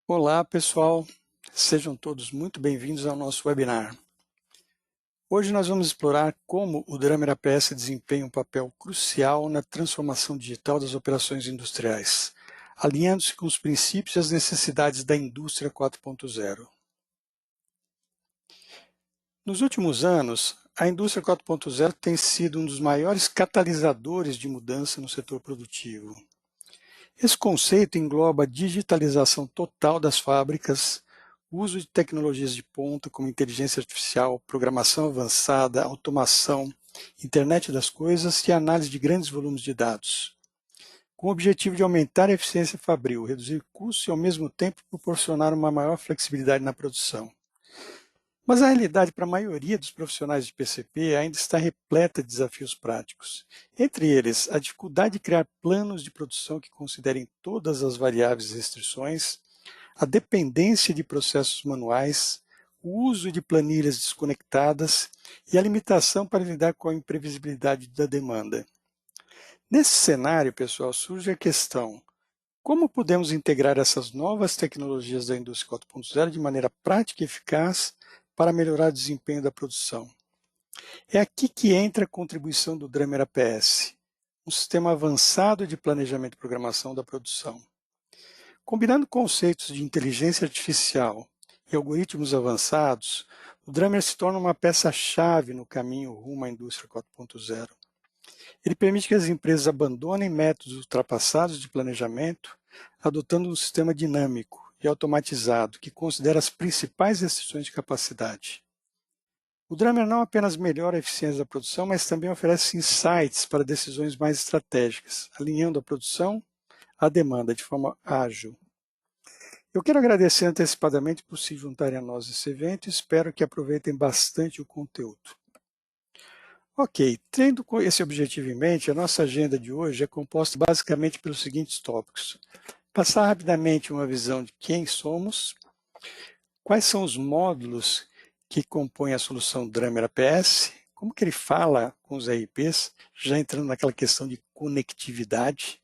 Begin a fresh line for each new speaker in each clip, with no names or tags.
Olá, pessoal. Sejam todos muito bem-vindos ao nosso webinar. Hoje nós vamos explorar como o Drummer APS desempenha um papel crucial na transformação digital das operações industriais, alinhando-se com os princípios e as necessidades da indústria 4.0. Nos últimos anos, a indústria 4.0 tem sido um dos maiores catalisadores de mudança no setor produtivo. Esse conceito engloba a digitalização total das fábricas, o uso de tecnologias de ponta como inteligência artificial, programação avançada, automação, internet das coisas e análise de grandes volumes de dados, com o objetivo de aumentar a eficiência fabril, reduzir custos e, ao mesmo tempo, proporcionar uma maior flexibilidade na produção. Mas a realidade para a maioria dos profissionais de PCP ainda está repleta de desafios práticos. Entre eles, a dificuldade de criar planos de produção que considerem todas as variáveis e restrições, a dependência de processos manuais, o uso de planilhas desconectadas e a limitação para lidar com a imprevisibilidade da demanda. Nesse cenário, pessoal, surge a questão: como podemos integrar essas novas tecnologias da indústria 4.0 de maneira prática e eficaz para melhorar o desempenho da produção? É aqui que entra a contribuição do Drummer APS, um sistema avançado de planejamento e programação da produção. Combinando conceitos de inteligência artificial e algoritmos avançados, o Drummer se torna uma peça-chave no caminho rumo à indústria 4.0. Ele permite que as empresas abandonem métodos ultrapassados de planejamento, adotando um sistema dinâmico e automatizado que considera as principais restrições de capacidade. O Drummer não apenas melhora a eficiência da produção, mas também oferece insights para decisões mais estratégicas, alinhando a produção à demanda de forma ágil. Eu quero agradecer antecipadamente por se juntarem a nós nesse evento e espero que aproveitem bastante o conteúdo. Ok, tendo esse objetivo em mente, a nossa agenda de hoje é composta basicamente pelos seguintes tópicos: passar rapidamente uma visão de quem somos, quais são os módulos que compõem a solução Drummer APS, como que ele fala com os RPs, já entrando naquela questão de conectividade,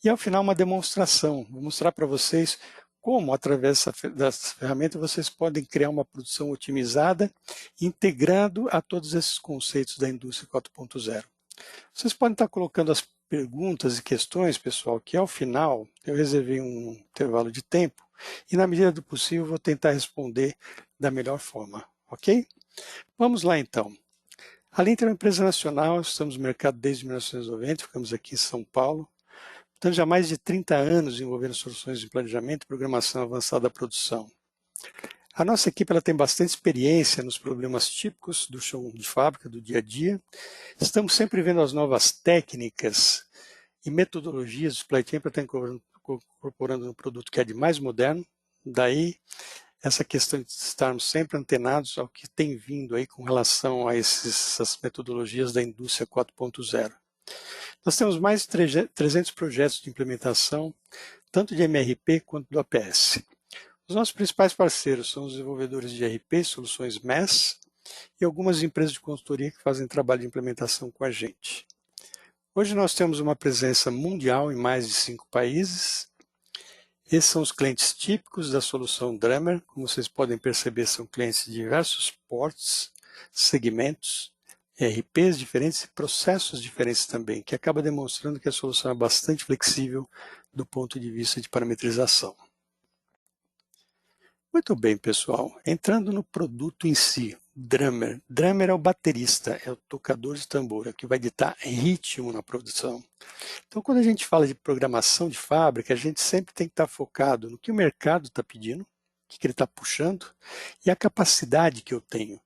e ao final uma demonstração, vou mostrar para vocês como, através dessa ferramenta, vocês podem criar uma produção otimizada, integrando a todos esses conceitos da indústria 4.0. Vocês podem estar colocando as perguntas e questões, pessoal, que ao final eu reservei um intervalo de tempo e, na medida do possível, vou tentar responder da melhor forma, ok? Vamos lá, então. A Linter é uma empresa nacional, estamos no mercado desde 1990, ficamos aqui em São Paulo. Estamos há mais de 30 anos envolvendo soluções de planejamento e programação avançada da produção. A nossa equipe ela tem bastante experiência nos problemas típicos do chão de fábrica, do dia a dia. Estamos sempre vendo as novas técnicas e metodologias do supply chain para estar incorporando no produto que é de mais moderno. Daí, essa questão de estarmos sempre antenados ao que tem vindo aí com relação a essas metodologias da indústria 4.0. Nós temos mais de 300 projetos de implementação, tanto de MRP quanto do APS. Os nossos principais parceiros são os desenvolvedores de RP, soluções MES, e algumas empresas de consultoria que fazem trabalho de implementação com a gente. Hoje nós temos uma presença mundial em mais de 5 países. Esses são os clientes típicos da solução Drummer. Como vocês podem perceber, são clientes de diversos portes, segmentos, RPs diferentes e processos diferentes também, que acaba demonstrando que a solução é bastante flexível do ponto de vista de parametrização. Muito bem, pessoal. Entrando no produto em si, Drummer. Drummer é o baterista, é o tocador de tambor, é o que vai ditar ritmo na produção. Então, quando a gente fala de programação de fábrica, a gente sempre tem que estar focado no que o mercado está pedindo, o que ele está puxando, e a capacidade que eu tenho.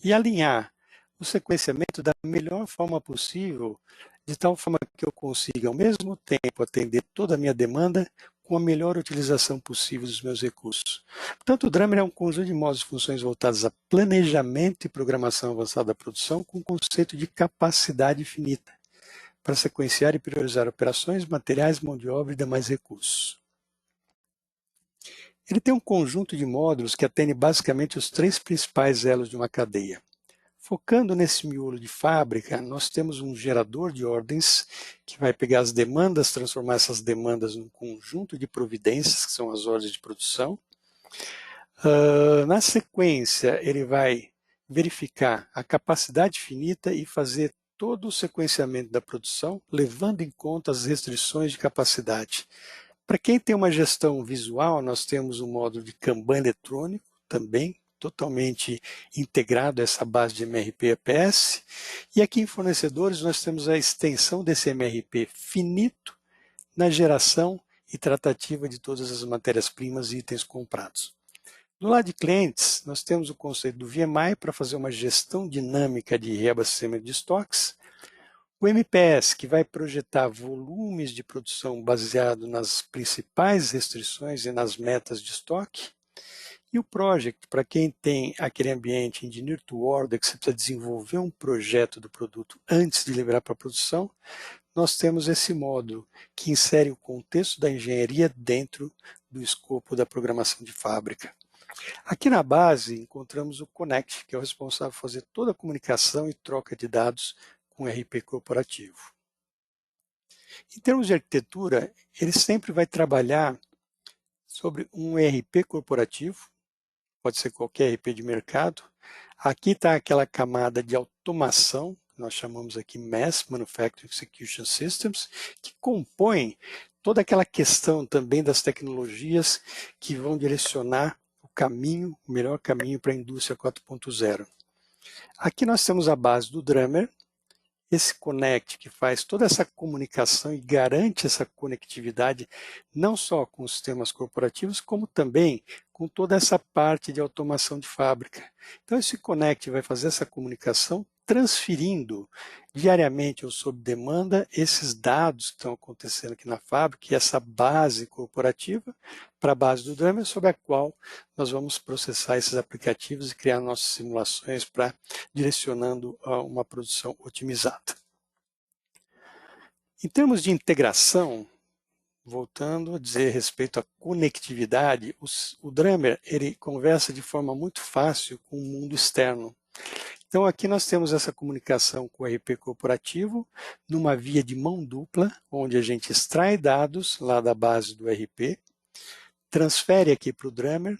E alinhar o sequenciamento da melhor forma possível, de tal forma que eu consiga, ao mesmo tempo, atender toda a minha demanda com a melhor utilização possível dos meus recursos. Portanto, o Drummer é um conjunto de modos e funções voltados a planejamento e programação avançada da produção com o conceito de capacidade infinita, para sequenciar e priorizar operações, materiais, mão de obra e demais recursos. Ele tem um conjunto de módulos que atende basicamente os 3 principais elos de uma cadeia: Focando nesse miolo de fábrica, nós temos um gerador de ordens que vai pegar as demandas, transformar essas demandas num conjunto de providências, que são as ordens de produção. Na sequência, ele vai verificar a capacidade finita e fazer todo o sequenciamento da produção, levando em conta as restrições de capacidade. Para quem tem uma gestão visual, nós temos um módulo de Kanban eletrônico também, totalmente integrado a essa base de MRP EPS. E aqui em fornecedores nós temos a extensão desse MRP finito na geração e tratativa de todas as matérias-primas e itens comprados. Do lado de clientes, nós temos o conceito do VMI para fazer uma gestão dinâmica de reabastecimento de estoques, o MPS, que vai projetar volumes de produção baseado nas principais restrições e nas metas de estoque, e o Project, para quem tem aquele ambiente engineer to order, que você precisa desenvolver um projeto do produto antes de liberar para a produção, nós temos esse módulo que insere o contexto da engenharia dentro do escopo da programação de fábrica. Aqui na base encontramos o Connect, que é o responsável por fazer toda a comunicação e troca de dados com o RP corporativo. Em termos de arquitetura, ele sempre vai trabalhar sobre um ERP corporativo, pode ser qualquer ERP de mercado. Aqui está aquela camada de automação, que nós chamamos aqui MES, Manufacturing Execution Systems, que compõe toda aquela questão também das tecnologias que vão direcionar o melhor caminho para a indústria 4.0. Aqui nós temos a base do Drummer, esse Connect que faz toda essa comunicação e garante essa conectividade não só com os sistemas corporativos, como também com toda essa parte de automação de fábrica. Então esse Connect vai fazer essa comunicação transferindo diariamente ou sob demanda esses dados que estão acontecendo aqui na fábrica e essa base corporativa para a base do Drummer, sobre a qual nós vamos processar esses aplicativos e criar nossas simulações para direcionando a uma produção otimizada. Em termos de integração, voltando a dizer respeito à conectividade, o Drummer ele conversa de forma muito fácil com o mundo externo. Então aqui nós temos essa comunicação com o RP corporativo numa via de mão dupla, onde a gente extrai dados lá da base do RP, transfere aqui para o Drummer.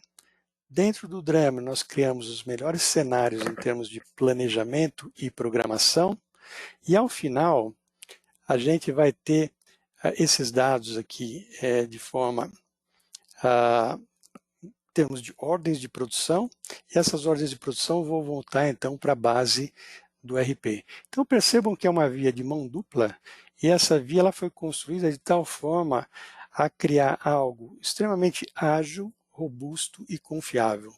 Dentro do Drummer nós criamos os melhores cenários em termos de planejamento e programação e ao final a gente vai ter esses dados aqui de forma termos de ordens de produção, e essas ordens de produção vão voltar então para a base do RP. Então percebam que é uma via de mão dupla, e essa via ela foi construída de tal forma a criar algo extremamente ágil, robusto e confiável.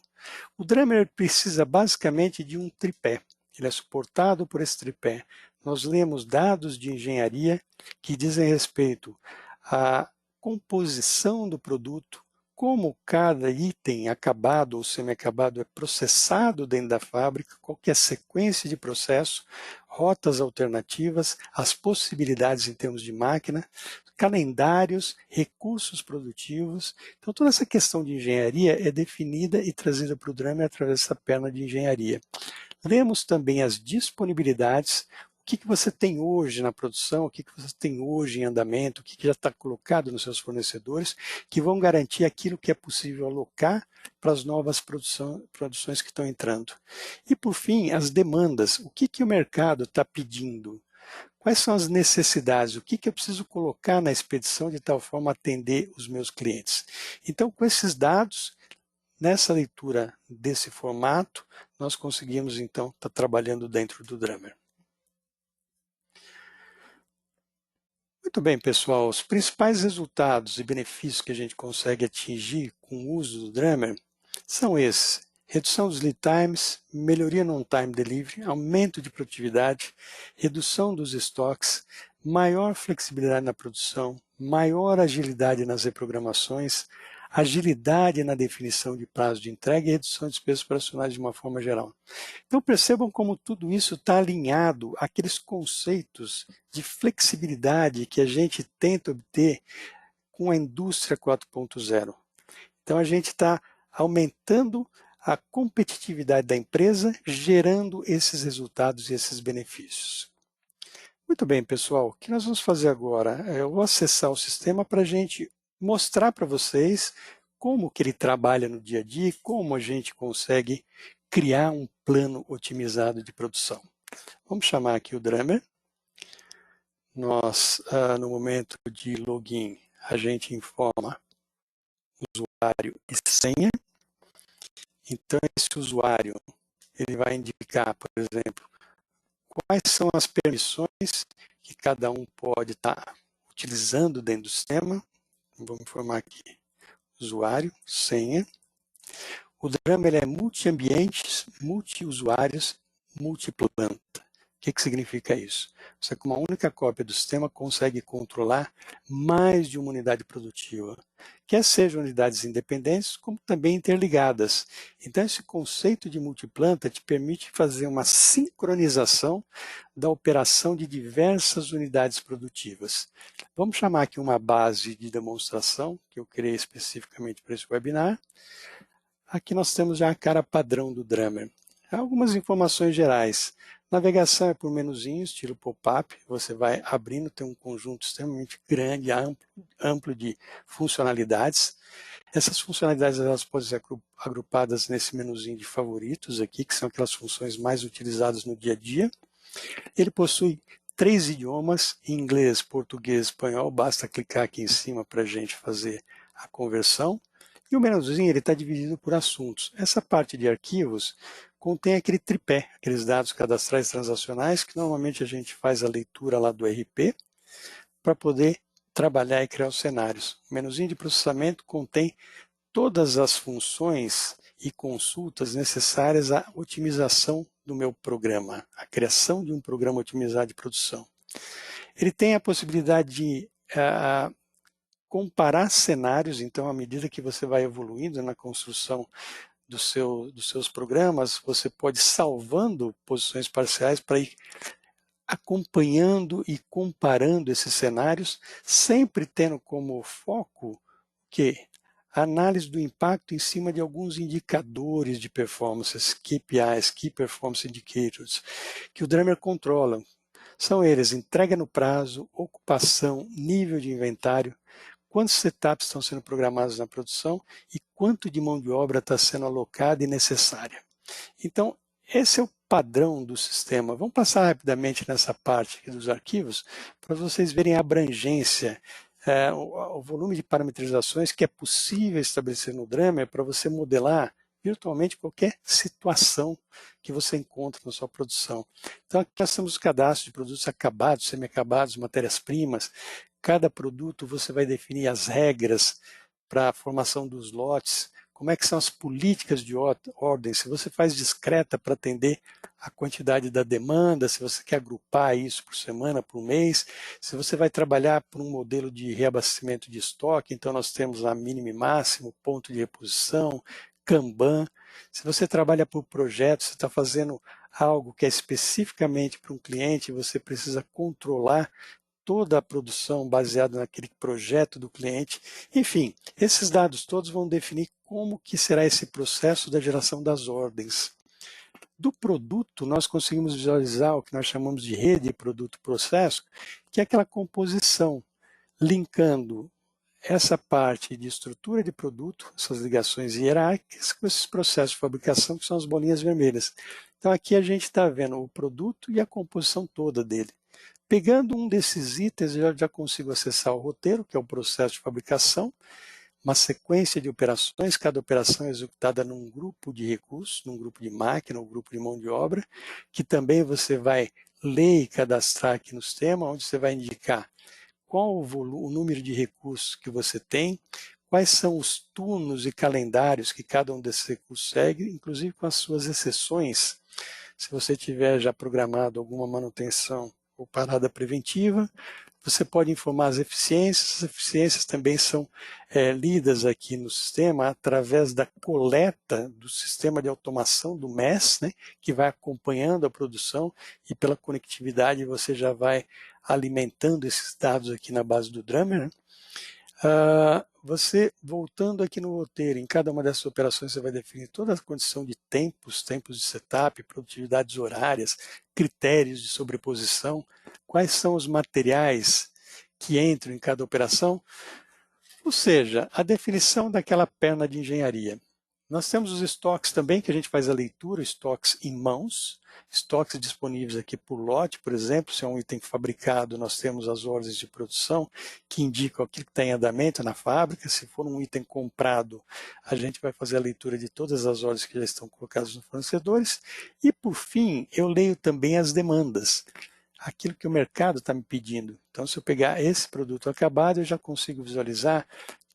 O Drummer precisa basicamente de um tripé, ele é suportado por esse tripé. Nós lemos dados de engenharia que dizem respeito à composição do produto, como cada item acabado ou semi-acabado é processado dentro da fábrica, qual que é a sequência de processo, rotas alternativas, as possibilidades em termos de máquina, calendários, recursos produtivos. Então toda essa questão de engenharia é definida e trazida para o Drummer através dessa perna de engenharia. Lemos também as disponibilidades, o que você tem hoje na produção, o que você tem hoje em andamento, o que já está colocado nos seus fornecedores, que vão garantir aquilo que é possível alocar para as novas produções que estão entrando. E, por fim, as demandas. O que o mercado está pedindo? Quais são as necessidades? O que eu preciso colocar na expedição de tal forma a atender os meus clientes? Então, com esses dados, nessa leitura desse formato, nós conseguimos, então, estar trabalhando dentro do Drummer. Muito bem, pessoal. Os principais resultados e benefícios que a gente consegue atingir com o uso do Drummer são esses: redução dos lead times, melhoria no on-time delivery, aumento de produtividade, redução dos estoques, maior flexibilidade na produção, maior agilidade nas reprogramações, agilidade na definição de prazo de entrega e redução de despesas operacionais de uma forma geral. Então percebam como tudo isso está alinhado àqueles conceitos de flexibilidade que a gente tenta obter com a indústria 4.0. Então a gente está aumentando a competitividade da empresa, gerando esses resultados e esses benefícios. Muito bem, pessoal, o que nós vamos fazer agora? Eu vou acessar o sistema para a gente mostrar para vocês como que ele trabalha no dia a dia e como a gente consegue criar um plano otimizado de produção. Vamos chamar aqui o Drummer. Nós, no momento de login, a gente informa usuário e senha. Então, esse usuário ele vai indicar, por exemplo, quais são as permissões que cada um pode estar utilizando dentro do sistema. Vamos informar aqui, usuário, senha. O Drummer é multi-ambientes, multi-usuários, multi-planta. O que significa isso? Você, com uma única cópia do sistema, consegue controlar mais de uma unidade produtiva, quer sejam unidades independentes, como também interligadas. Então, esse conceito de multiplanta te permite fazer uma sincronização da operação de diversas unidades produtivas. Vamos chamar aqui uma base de demonstração, que eu criei especificamente para esse webinar. Aqui nós temos já a cara padrão do Drummer. Algumas informações gerais. Navegação é por menuzinho, estilo pop-up. Você vai abrindo, tem um conjunto extremamente grande, amplo de funcionalidades. Essas funcionalidades elas podem ser agrupadas nesse menuzinho de favoritos aqui, que são aquelas funções mais utilizadas no dia a dia. Ele possui 3 idiomas, inglês, português, espanhol. Basta clicar aqui em cima para a gente fazer a conversão. E o menuzinho está dividido por assuntos. Essa parte de arquivos contém aquele tripé, aqueles dados cadastrais transacionais, que normalmente a gente faz a leitura lá do RP, para poder trabalhar e criar os cenários. O menuzinho de processamento contém todas as funções e consultas necessárias à otimização do meu programa, a criação de um programa otimizado de produção. Ele tem a possibilidade de comparar cenários, então, à medida que você vai evoluindo na construção dos seus programas, você pode ir salvando posições parciais para ir acompanhando e comparando esses cenários, sempre tendo como foco que a análise do impacto em cima de alguns indicadores de performance, KPIs, Key Performance Indicators, que o Drummer controla. São eles: entrega no prazo, ocupação, nível de inventário, quantos setups estão sendo programados na produção e quanto de mão de obra está sendo alocada e necessária. Então, esse é o padrão do sistema. Vamos passar rapidamente nessa parte aqui dos arquivos para vocês verem a abrangência, o volume de parametrizações que é possível estabelecer no Drummer para você modelar virtualmente qualquer situação que você encontra na sua produção. Então, aqui nós temos o cadastro de produtos acabados, semi-acabados, matérias-primas. Cada produto você vai definir as regras para a formação dos lotes, como é que são as políticas de ordem, se você faz discreta para atender a quantidade da demanda, se você quer agrupar isso por semana, por mês, se você vai trabalhar por um modelo de reabastecimento de estoque, então nós temos a mínimo e máximo, ponto de reposição, Kanban. Se você trabalha por projeto, você está fazendo algo que é especificamente para um cliente, você precisa controlar toda a produção baseada naquele projeto do cliente. Enfim, esses dados todos vão definir como que será esse processo da geração das ordens. Do produto, nós conseguimos visualizar o que nós chamamos de rede produto-processo, que é aquela composição, linkando essa parte de estrutura de produto, essas ligações hierárquicas, com esses processos de fabricação, que são as bolinhas vermelhas. Então aqui a gente está vendo o produto e a composição toda dele. Pegando um desses itens, eu já consigo acessar o roteiro, que é o processo de fabricação, uma sequência de operações, cada operação é executada num grupo de recursos, num grupo de máquina ou grupo de mão de obra, que também você vai ler e cadastrar aqui no sistema, onde você vai indicar qual o número de recursos que você tem, quais são os turnos e calendários que cada um desses recursos segue, inclusive com as suas exceções. Se você tiver já programado alguma manutenção ou parada preventiva, você pode informar as eficiências também são lidas aqui no sistema através da coleta do sistema de automação do MES, né, que vai acompanhando a produção e pela conectividade você já vai alimentando esses dados aqui na base do Drummer, né? Você, voltando aqui no roteiro, em cada uma dessas operações você vai definir toda a condição de tempos, tempos de setup, produtividades horárias, critérios de sobreposição, quais são os materiais que entram em cada operação, ou seja, a definição daquela perna de engenharia. Nós temos os estoques também, que a gente faz a leitura, estoques em mãos, estoques disponíveis aqui por lote, por exemplo, se é um item fabricado, nós temos as ordens de produção que indicam aquilo que está em andamento na fábrica. Se for um item comprado, a gente vai fazer a leitura de todas as ordens que já estão colocadas nos fornecedores. E, por fim, eu leio também as demandas, aquilo que o mercado está me pedindo. Então, se eu pegar esse produto acabado, eu já consigo visualizar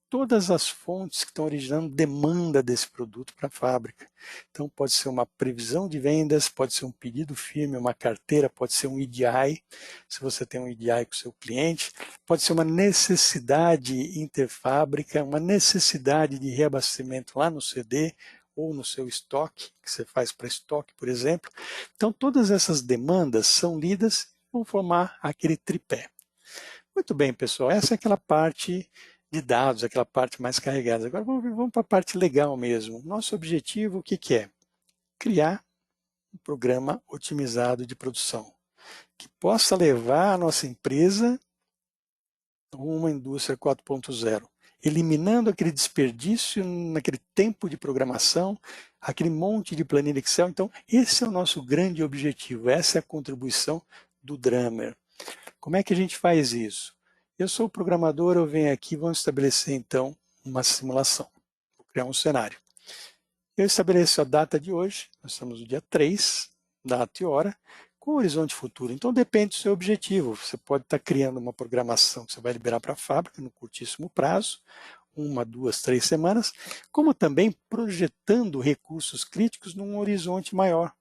todas as fontes que estão originando demanda desse produto para a fábrica. Então, pode ser uma previsão de vendas, pode ser um pedido firme, uma carteira, pode ser um EDI, se você tem um EDI com o seu cliente, pode ser uma necessidade interfábrica, uma necessidade de reabastecimento lá no CD ou no seu estoque, que você faz para estoque, por exemplo. Então, todas essas demandas são lidas e vão formar aquele tripé. Muito bem, pessoal, essa é aquela parte de dados, aquela parte mais carregada. Agora vamos para a parte legal mesmo. Nosso objetivo, o que, que é? Criar um programa otimizado de produção, que possa levar a nossa empresa a uma indústria 4.0, eliminando aquele desperdício naquele tempo de programação, aquele monte de planilha Excel. Então, esse é o nosso grande objetivo, essa é a contribuição do Drummer. Como é que a gente faz isso? Eu sou programador, eu venho aqui, vamos estabelecer então uma simulação. Vou criar um cenário. Eu estabeleço a data de hoje, nós estamos no dia 3, data e hora, com horizonte futuro. Então depende do seu objetivo. Você pode estar criando uma programação que você vai liberar para a fábrica no curtíssimo prazo, 1, 2, 3 semanas, como também projetando recursos críticos num horizonte maior.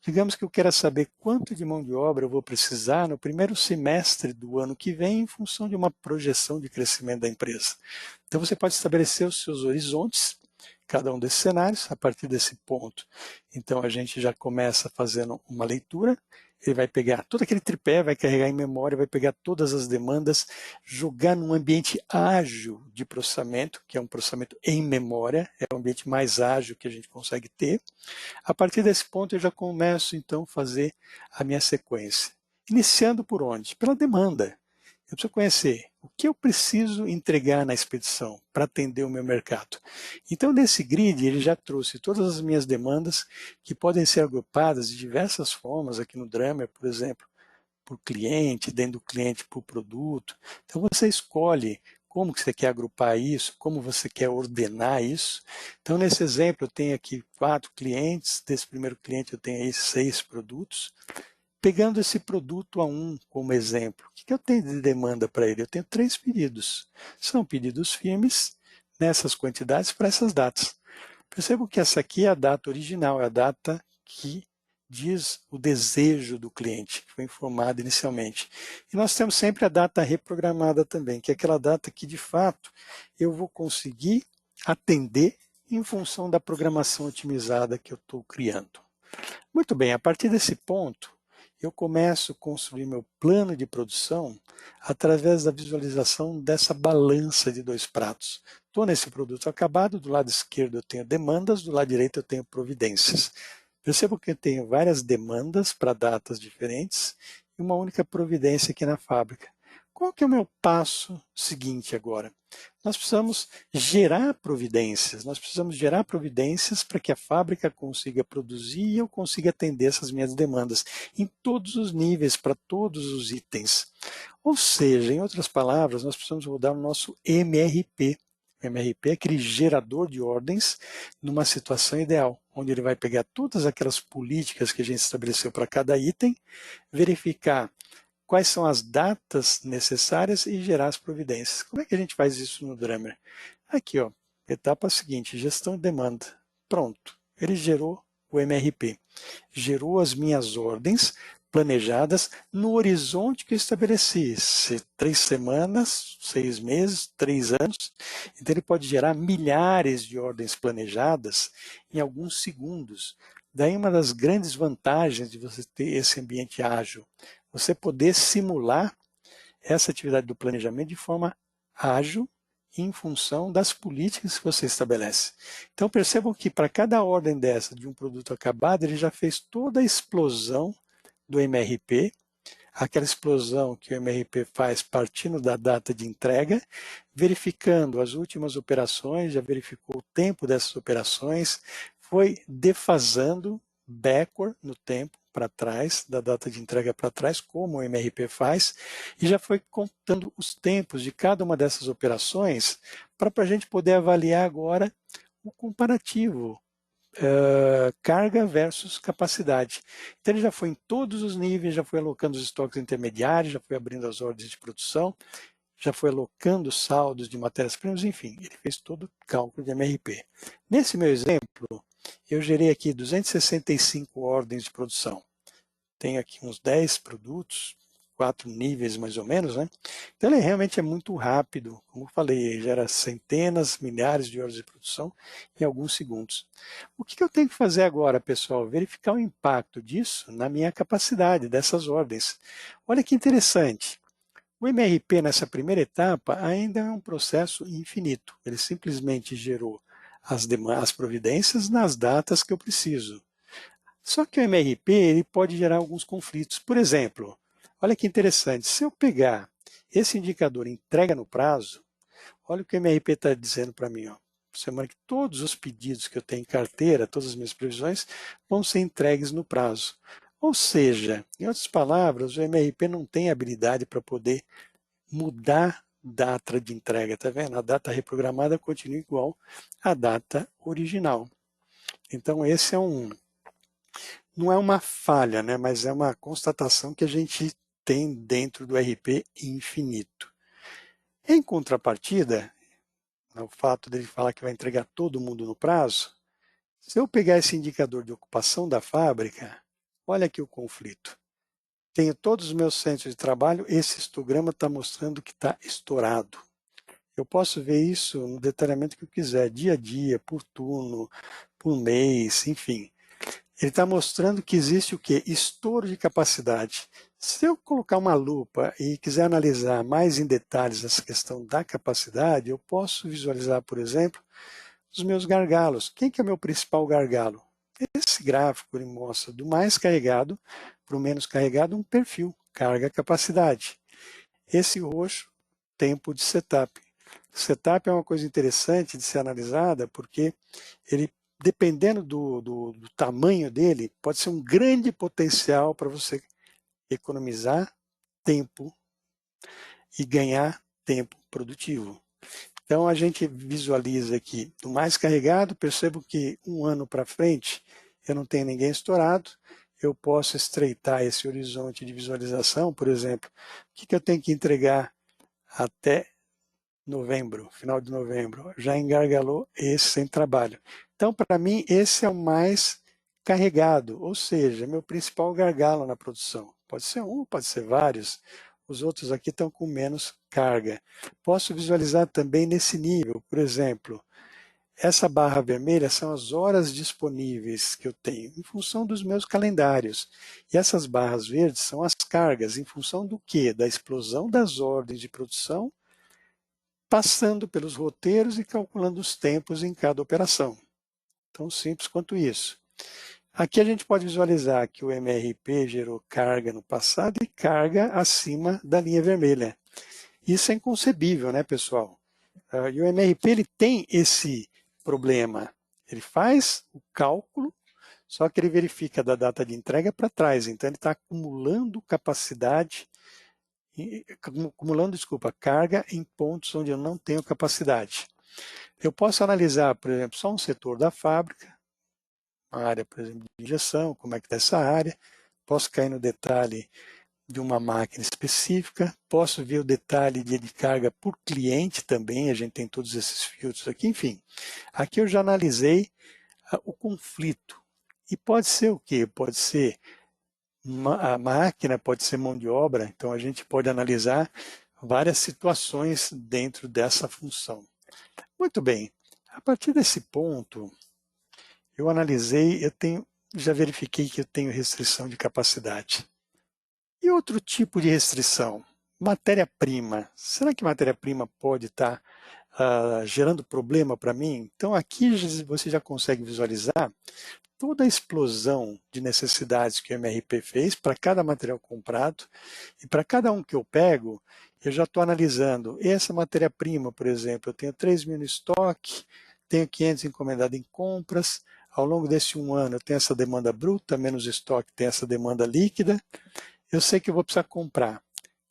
Digamos que eu quero saber quanto de mão de obra eu vou precisar no primeiro semestre do ano que vem em função de uma projeção de crescimento da empresa. Então você pode estabelecer os seus horizontes, cada um desses cenários, a partir desse ponto. Então a gente já começa fazendo uma leitura, ele vai pegar todo aquele tripé, vai carregar em memória, vai pegar todas as demandas, jogar num ambiente ágil de processamento, que é um processamento em memória, é o ambiente mais ágil que a gente consegue ter. A partir desse ponto eu já começo então a fazer a minha sequência. Iniciando por onde? Pela demanda. Eu preciso conhecer o que eu preciso entregar na expedição para atender o meu mercado. Então, nesse grid, ele já trouxe todas as minhas demandas que podem ser agrupadas de diversas formas aqui no Drummer, por exemplo, por cliente, dentro do cliente por produto. Então, você escolhe como que você quer agrupar isso, como você quer ordenar isso. Então, nesse exemplo, eu tenho aqui 4 clientes, desse primeiro cliente eu tenho aí 6 produtos. Pegando esse produto A1 como exemplo, o que eu tenho de demanda para ele? Eu tenho 3 pedidos. São pedidos firmes nessas quantidades para essas datas. Percebo que essa aqui é a data original, é a data que diz o desejo do cliente, que foi informado inicialmente. E nós temos sempre a data reprogramada também, que é aquela data que, de fato, eu vou conseguir atender em função da programação otimizada que eu estou criando. Muito bem, a partir desse ponto, eu começo a construir meu plano de produção através da visualização dessa balança de 2 pratos. Estou nesse produto acabado, do lado esquerdo eu tenho demandas, do lado direito eu tenho providências. Percebo que eu tenho várias demandas para datas diferentes e uma única providência aqui na fábrica. Qual que é o meu passo seguinte agora? Nós precisamos gerar providências, para que a fábrica consiga produzir e eu consiga atender essas minhas demandas em todos os níveis, para todos os itens. Ou seja, em outras palavras, nós precisamos rodar o nosso MRP. O MRP é aquele gerador de ordens numa situação ideal, onde ele vai pegar todas aquelas políticas que a gente estabeleceu para cada item, verificar quais são as datas necessárias e gerar as providências. Como é que a gente faz isso no Drummer? Aqui, ó, etapa seguinte, gestão de demanda. Pronto, ele gerou o MRP. Gerou as minhas ordens planejadas no horizonte que eu estabeleci. 3 semanas, 6 meses, 3 anos. Então ele pode gerar milhares de ordens planejadas em alguns segundos. Daí uma das grandes vantagens de você ter esse ambiente ágil, você poder simular essa atividade do planejamento de forma ágil em função das políticas que você estabelece. Então percebam que para cada ordem dessa de um produto acabado, ele já fez toda a explosão do MRP, aquela explosão que o MRP faz partindo da data de entrega, verificando as últimas operações, já verificou o tempo dessas operações, foi defasando backward no tempo para trás, da data de entrega para trás, como o MRP faz, e já foi contando os tempos de cada uma dessas operações para a gente poder avaliar agora o comparativo, carga versus capacidade. Então ele já foi em todos os níveis, já foi alocando os estoques intermediários, já foi abrindo as ordens de produção, já foi alocando saldos de matérias-primas, enfim, ele fez todo o cálculo de MRP. Nesse meu exemplo, eu gerei aqui 265 ordens de produção. Tenho aqui uns 10 produtos, 4 níveis mais ou menos, né? Então ele realmente é muito rápido, como eu falei, ele gera centenas, milhares de horas de produção em alguns segundos. O que eu tenho que fazer agora, pessoal? Verificar o impacto disso na minha capacidade, dessas ordens. Olha que interessante. O MRP nessa primeira etapa ainda é um processo infinito. Ele simplesmente gerou as providências nas datas que eu preciso. Só que o MRP ele pode gerar alguns conflitos. Por exemplo, olha que interessante, se eu pegar esse indicador entrega no prazo, olha o que o MRP está dizendo para mim. Ó. Semana que todos os pedidos que eu tenho em carteira, todas as minhas previsões, vão ser entregues no prazo. Ou seja, em outras palavras, o MRP não tem habilidade para poder mudar data de entrega, tá vendo? A data reprogramada continua igual à data original. Então esse não é uma falha, né, mas é uma constatação que a gente tem dentro do RP infinito. Em contrapartida, o fato dele falar que vai entregar todo mundo no prazo, se eu pegar esse indicador de ocupação da fábrica, olha aqui o conflito. Tenho todos os meus centros de trabalho, esse histograma está mostrando que está estourado. Eu posso ver isso no detalhamento que eu quiser, dia a dia, por turno, por mês, enfim. Ele está mostrando que existe o quê? Estouro de capacidade. Se eu colocar uma lupa e quiser analisar mais em detalhes essa questão da capacidade, eu posso visualizar, por exemplo, os meus gargalos. Quem que é o meu principal gargalo? Esse gráfico ele mostra do mais carregado para o menos carregado um perfil, carga-capacidade. Esse roxo, tempo de setup. Setup é uma coisa interessante de ser analisada porque ele, dependendo do tamanho dele, pode ser um grande potencial para você economizar tempo e ganhar tempo produtivo. Então a gente visualiza aqui do mais carregado, percebo que um ano para frente eu não tenho ninguém estourado, eu posso estreitar esse horizonte de visualização, por exemplo, o que eu tenho que entregar até novembro, final de novembro, já engargalou esse sem trabalho. Então, para mim, esse é o mais carregado, ou seja, meu principal gargalo na produção. Pode ser um, pode ser vários. Os outros aqui estão com menos carga. Posso visualizar também nesse nível, por exemplo, essa barra vermelha são as horas disponíveis que eu tenho em função dos meus calendários. E essas barras verdes são as cargas, em função do quê? Da explosão das ordens de produção passando pelos roteiros e calculando os tempos em cada operação. Tão simples quanto isso. Aqui a gente pode visualizar que o MRP gerou carga no passado e carga acima da linha vermelha. Isso é inconcebível, né, pessoal? E o MRP ele tem esse problema. Ele faz o cálculo, só que ele verifica da data de entrega para trás. Então ele está acumulando capacidade acumulando, carga em pontos onde eu não tenho capacidade. Eu posso analisar, por exemplo, só um setor da fábrica, uma área, por exemplo, de injeção, como é que está essa área, posso cair no detalhe de uma máquina específica, posso ver o detalhe de carga por cliente também, a gente tem todos esses filtros aqui, enfim. Aqui eu já analisei o conflito. E pode ser o quê? Pode ser a máquina, pode ser mão de obra, então a gente pode analisar várias situações dentro dessa função. Muito bem, a partir desse ponto, eu analisei, já verifiquei que eu tenho restrição de capacidade. E outro tipo de restrição? Matéria-prima. Será que matéria-prima pode estar gerando problema para mim. Então aqui você já consegue visualizar toda a explosão de necessidades que o MRP fez para cada material comprado, e para cada um que eu pego, eu já estou analisando essa matéria-prima, por exemplo, eu tenho 3.000 no estoque, tenho 500 encomendado em compras, ao longo desse um ano eu tenho essa demanda bruta, menos estoque, tem essa demanda líquida, eu sei que eu vou precisar comprar.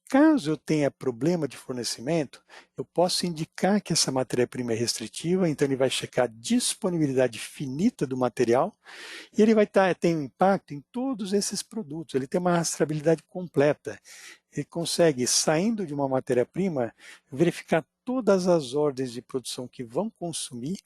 Caso eu tenha problema de fornecimento, eu posso indicar que essa matéria-prima é restritiva, então ele vai checar a disponibilidade finita do material e ele vai ter um impacto em todos esses produtos, ele tem uma rastreabilidade completa. Ele consegue, saindo de uma matéria-prima, verificar todas as ordens de produção que vão consumir,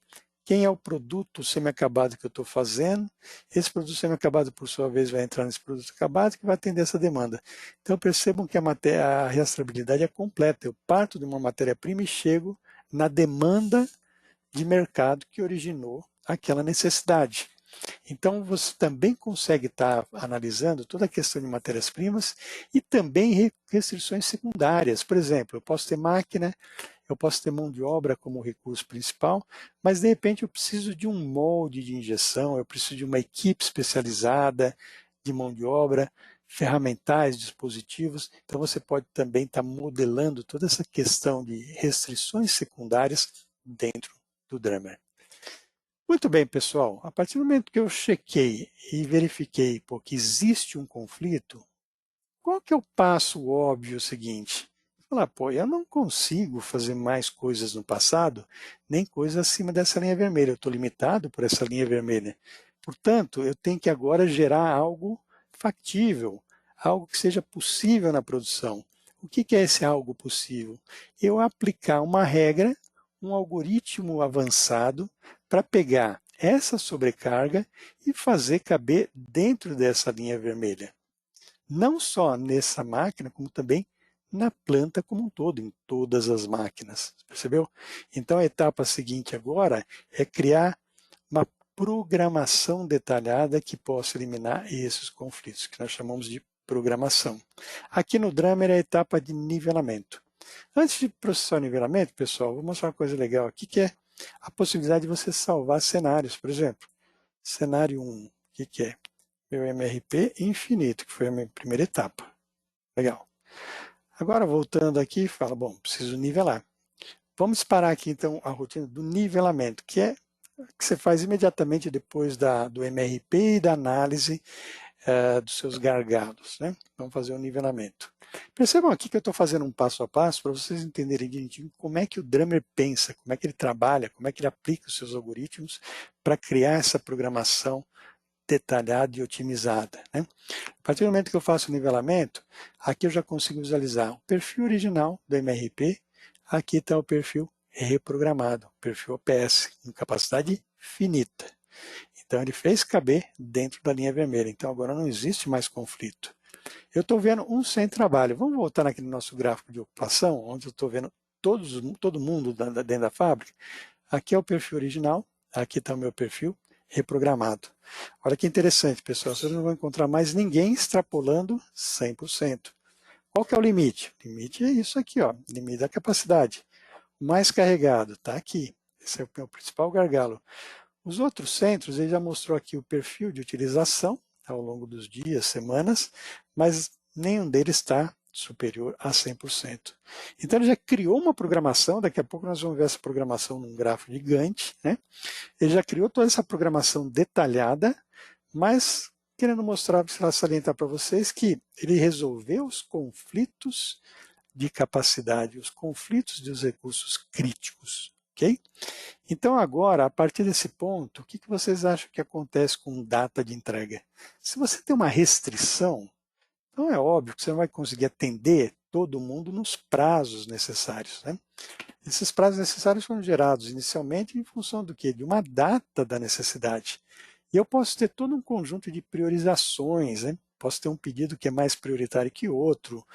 quem é o produto semi-acabado que eu estou fazendo, esse produto semi-acabado, por sua vez, vai entrar nesse produto acabado que vai atender essa demanda. Então percebam que a rastreabilidade é completa. Eu parto de uma matéria-prima e chego na demanda de mercado que originou aquela necessidade. Então você também consegue estar analisando toda a questão de matérias-primas e também restrições secundárias. Por exemplo, eu posso ter máquina, eu posso ter mão de obra como recurso principal, mas de repente eu preciso de um molde de injeção, eu preciso de uma equipe especializada de mão de obra, ferramentais, dispositivos. Então você pode também estar modelando toda essa questão de restrições secundárias dentro do Drummer. Muito bem, pessoal. A partir do momento que eu chequei e verifiquei que existe um conflito, qual que é o passo óbvio seguinte? Falar, pô, eu não consigo fazer mais coisas no passado, nem coisas acima dessa linha vermelha. Eu estou limitado por essa linha vermelha. Portanto, eu tenho que agora gerar algo factível, algo que seja possível na produção. O que é esse algo possível? Eu aplicar uma regra, um algoritmo avançado para pegar essa sobrecarga e fazer caber dentro dessa linha vermelha. Não só nessa máquina, como também na planta como um todo, em todas as máquinas. Percebeu? Então a etapa seguinte agora é criar uma programação detalhada que possa eliminar esses conflitos, que nós chamamos de programação. Aqui no Drummer é a etapa de nivelamento. Antes de processar o nivelamento, pessoal, vou mostrar uma coisa legal aqui, que é a possibilidade de você salvar cenários. Por exemplo, cenário 1, o que é? Meu MRP infinito, que foi a minha primeira etapa. Legal. Agora, voltando aqui, fala, bom, preciso nivelar. Vamos parar aqui, então, a rotina do nivelamento, que é que você faz imediatamente depois do MRP e da análise dos seus gargalos. Né? Vamos fazer o nivelamento. Percebam aqui que eu estou fazendo um passo a passo para vocês entenderem direitinho como é que o Drummer pensa, como é que ele trabalha, como é que ele aplica os seus algoritmos para criar essa programação detalhada e otimizada. Né? A partir do momento que eu faço o nivelamento, aqui eu já consigo visualizar o perfil original do MRP, aqui está o perfil reprogramado, o perfil OPS, com capacidade finita. Então ele fez caber dentro da linha vermelha, então agora não existe mais conflito. Eu estou vendo um sem trabalho. Vamos voltar aqui no nosso gráfico de ocupação, onde eu estou vendo todo mundo dentro da fábrica. Aqui é o perfil original, aqui está o meu perfil reprogramado. Olha que interessante, pessoal, vocês não vão encontrar mais ninguém extrapolando 100%. Qual que é o limite? O limite é isso aqui, ó, limite da capacidade. O mais carregado está aqui. Esse é o meu principal gargalo. Os outros centros, ele já mostrou aqui o perfil de utilização ao longo dos dias, semanas, mas nenhum deles está superior a 100%. Então ele já criou uma programação, daqui a pouco nós vamos ver essa programação num gráfico gigante, né? Ele já criou toda essa programação detalhada, mas querendo mostrar, salientar para vocês que ele resolveu os conflitos de capacidade, os conflitos dos recursos críticos, ok? Então agora, a partir desse ponto, o que vocês acham que acontece com data de entrega? Se você tem uma restrição, então é óbvio que você não vai conseguir atender todo mundo nos prazos necessários, né? Esses prazos necessários foram gerados inicialmente em função do quê? De uma data da necessidade. E eu posso ter todo um conjunto de priorizações, né? Posso ter um pedido que é mais prioritário que outro,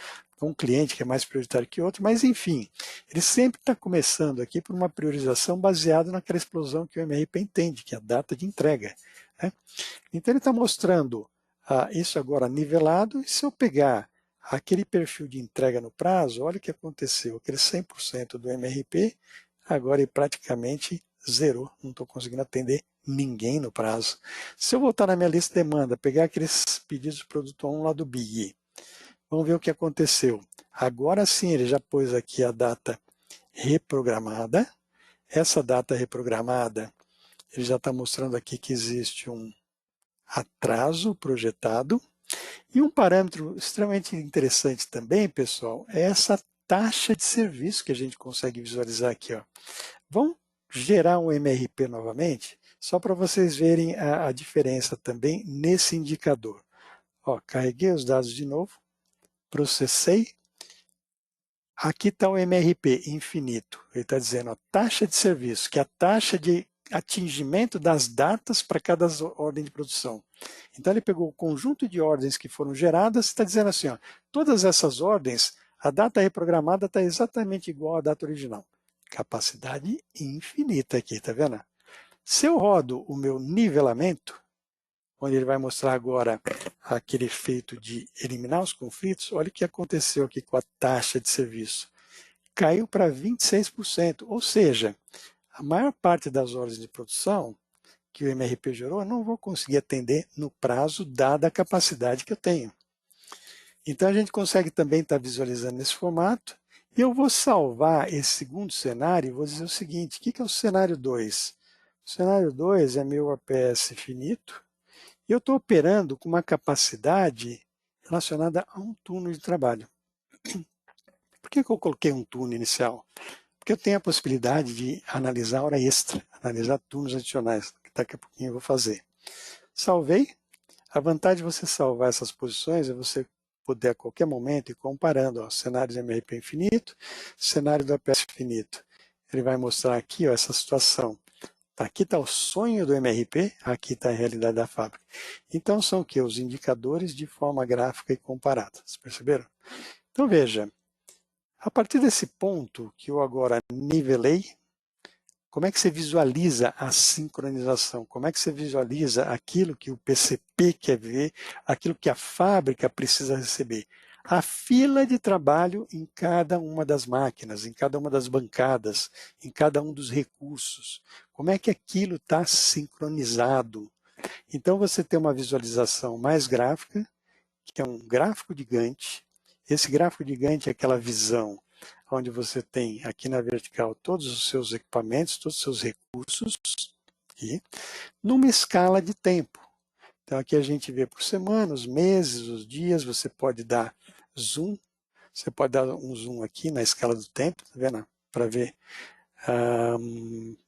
um cliente que é mais prioritário que outro, mas enfim, ele sempre está começando aqui por uma priorização baseada naquela explosão que o MRP entende, que é a data de entrega. Né? Então ele está mostrando isso agora nivelado, e se eu pegar aquele perfil de entrega no prazo, olha o que aconteceu, aquele 100% do MRP, agora ele praticamente zerou, não estou conseguindo atender ninguém no prazo. Se eu voltar na minha lista de demanda, pegar aqueles pedidos de produto 1 lá do Big, vamos ver o que aconteceu. Agora sim, ele já pôs aqui a data reprogramada. Essa data reprogramada, ele já está mostrando aqui que existe um atraso projetado. E um parâmetro extremamente interessante também, pessoal, é essa taxa de serviço que a gente consegue visualizar aqui. Ó. Vamos gerar um MRP novamente, só para vocês verem a diferença também nesse indicador. Ó, carreguei os dados de novo, processei. Aqui está o MRP infinito. Ele está dizendo a taxa de serviço, que é a taxa de atingimento das datas para cada ordem de produção. Então ele pegou o conjunto de ordens que foram geradas e está dizendo assim, ó, todas essas ordens, a data reprogramada está exatamente igual à data original. Capacidade infinita aqui, tá vendo? Se eu rodo o meu nivelamento, onde ele vai mostrar agora aquele efeito de eliminar os conflitos, olha o que aconteceu aqui com a taxa de serviço. Caiu para 26%, ou seja, a maior parte das ordens de produção que o MRP gerou, eu não vou conseguir atender no prazo, dada a capacidade que eu tenho. Então a gente consegue também estar visualizando nesse formato, e eu vou salvar esse segundo cenário e vou dizer o seguinte, o que é o cenário 2? O cenário 2 é meu APS finito, e eu estou operando com uma capacidade relacionada a um turno de trabalho. Por que eu coloquei um turno inicial? Porque eu tenho a possibilidade de analisar hora extra, analisar turnos adicionais, que daqui a pouquinho eu vou fazer. Salvei. A vantagem de você salvar essas posições é você poder a qualquer momento ir comparando ó, cenário de MRP infinito, cenário do APS infinito. Ele vai mostrar aqui ó, essa situação. Aqui está o sonho do MRP, aqui está a realidade da fábrica. Então são o que? Os indicadores de forma gráfica e comparada. Vocês perceberam? Então veja, a partir desse ponto que eu agora nivelei, como é que você visualiza a sincronização? Como é que você visualiza aquilo que o PCP quer ver, aquilo que a fábrica precisa receber? A fila de trabalho em cada uma das máquinas, em cada uma das bancadas, em cada um dos recursos. Como é que aquilo está sincronizado? Então você tem uma visualização mais gráfica, que é um gráfico de Gantt. Esse gráfico de Gantt é aquela visão onde você tem aqui na vertical todos os seus equipamentos, todos os seus recursos, aqui, numa escala de tempo. Então aqui a gente vê por semana, os meses, os dias, você pode dar zoom, você pode dar um zoom aqui na escala do tempo, tá vendo? Para ver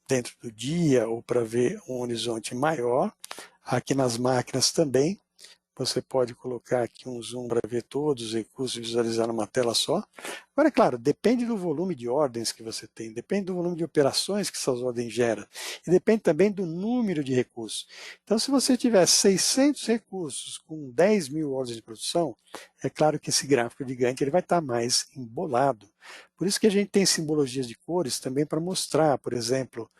dentro do dia ou para ver um horizonte maior. Aqui nas máquinas também, você pode colocar aqui um zoom para ver todos os recursos e visualizar numa tela só. Agora, é claro, depende do volume de ordens que você tem, depende do volume de operações que essas ordens geram, e depende também do número de recursos. Então, se você tiver 600 recursos com 10 mil ordens de produção, é claro que esse gráfico de Gantt ele vai estar mais embolado. Por isso que a gente tem simbologias de cores também para mostrar, por exemplo,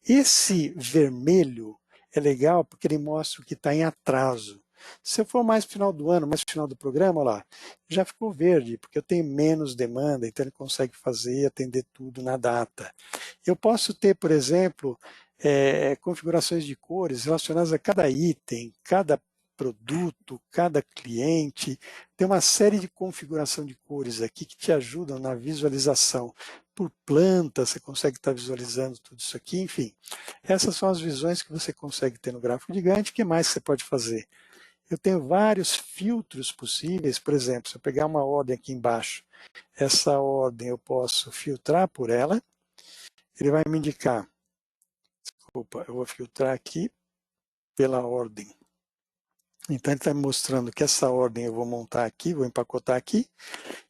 esse vermelho é legal porque ele mostra o que está em atraso. Se eu for mais final do ano, mais final do programa, olha lá, já ficou verde, porque eu tenho menos demanda, então ele consegue fazer e atender tudo na data. Eu posso ter, por exemplo, configurações de cores relacionadas a cada item, cada produto, cada cliente. Tem uma série de configuração de cores aqui que te ajudam na visualização. Por planta, você consegue estar visualizando tudo isso aqui, enfim. Essas são as visões que você consegue ter no gráfico de Gantt. O que mais você pode fazer? Eu tenho vários filtros possíveis, por exemplo, se eu pegar uma ordem aqui embaixo, essa ordem eu posso filtrar por ela, ele vai me indicar, desculpa, eu vou filtrar aqui pela ordem. Então ele está me mostrando que essa ordem eu vou montar aqui, vou empacotar aqui,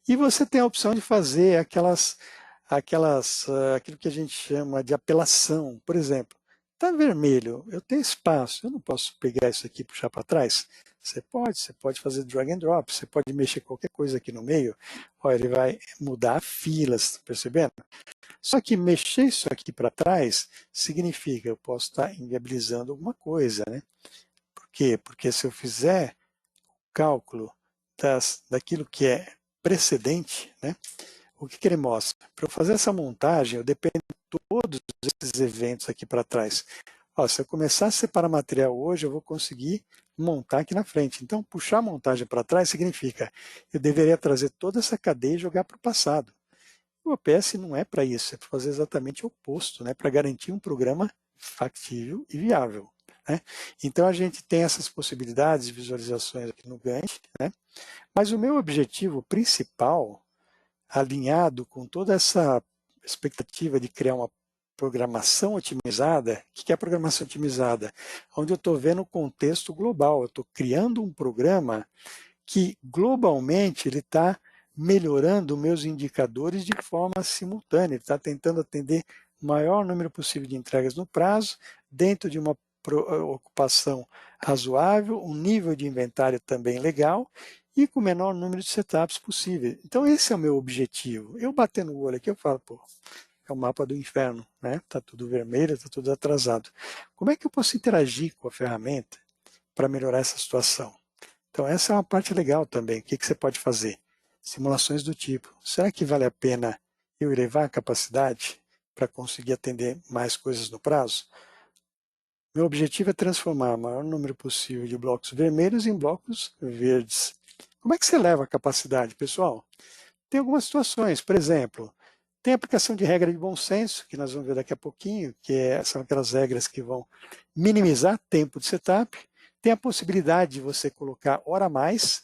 e você tem a opção de fazer aquilo que a gente chama de apelação. Por exemplo, está vermelho, eu tenho espaço, eu não posso pegar isso aqui e puxar para trás? Você pode fazer drag and drop, você pode mexer qualquer coisa aqui no meio, olha, ele vai mudar a fila, você está percebendo? Só que mexer isso aqui para trás significa que eu posso estar inviabilizando alguma coisa, né? Por quê? Porque se eu fizer o cálculo daquilo que é precedente, né? o que ele mostra? Para eu fazer essa montagem, eu dependo de todos esses eventos aqui para trás. Ó, se eu começar a separar material hoje, eu vou conseguir montar aqui na frente. Então, puxar a montagem para trás significa eu deveria trazer toda essa cadeia e jogar para o passado. O OPS não é para isso, é para fazer exatamente o oposto, né? Para garantir um programa factível e viável. Né? Então, a gente tem essas possibilidades de visualizações aqui no Gantt, né? Mas o meu objetivo principal, alinhado com toda essa expectativa de criar uma programação otimizada, o que é a programação otimizada? Onde eu estou vendo o contexto global, eu estou criando um programa que globalmente ele está melhorando meus indicadores de forma simultânea, ele está tentando atender o maior número possível de entregas no prazo, dentro de uma ocupação razoável, um nível de inventário também legal e com o menor número de setups possível. Então esse é o meu objetivo. Eu batendo o olho aqui, eu falo, pô, é o mapa do inferno, né? Está tudo vermelho, está tudo atrasado. Como é que eu posso interagir com a ferramenta para melhorar essa situação? Então essa é uma parte legal também. O que você pode fazer? Simulações do tipo, será que vale a pena eu elevar a capacidade para conseguir atender mais coisas no prazo? Meu objetivo é transformar o maior número possível de blocos vermelhos em blocos verdes. Como é que você eleva a capacidade, pessoal? Tem algumas situações, por exemplo, tem a aplicação de regra de bom senso, que nós vamos ver daqui a pouquinho, são aquelas regras que vão minimizar tempo de setup. Tem a possibilidade de você colocar hora a mais.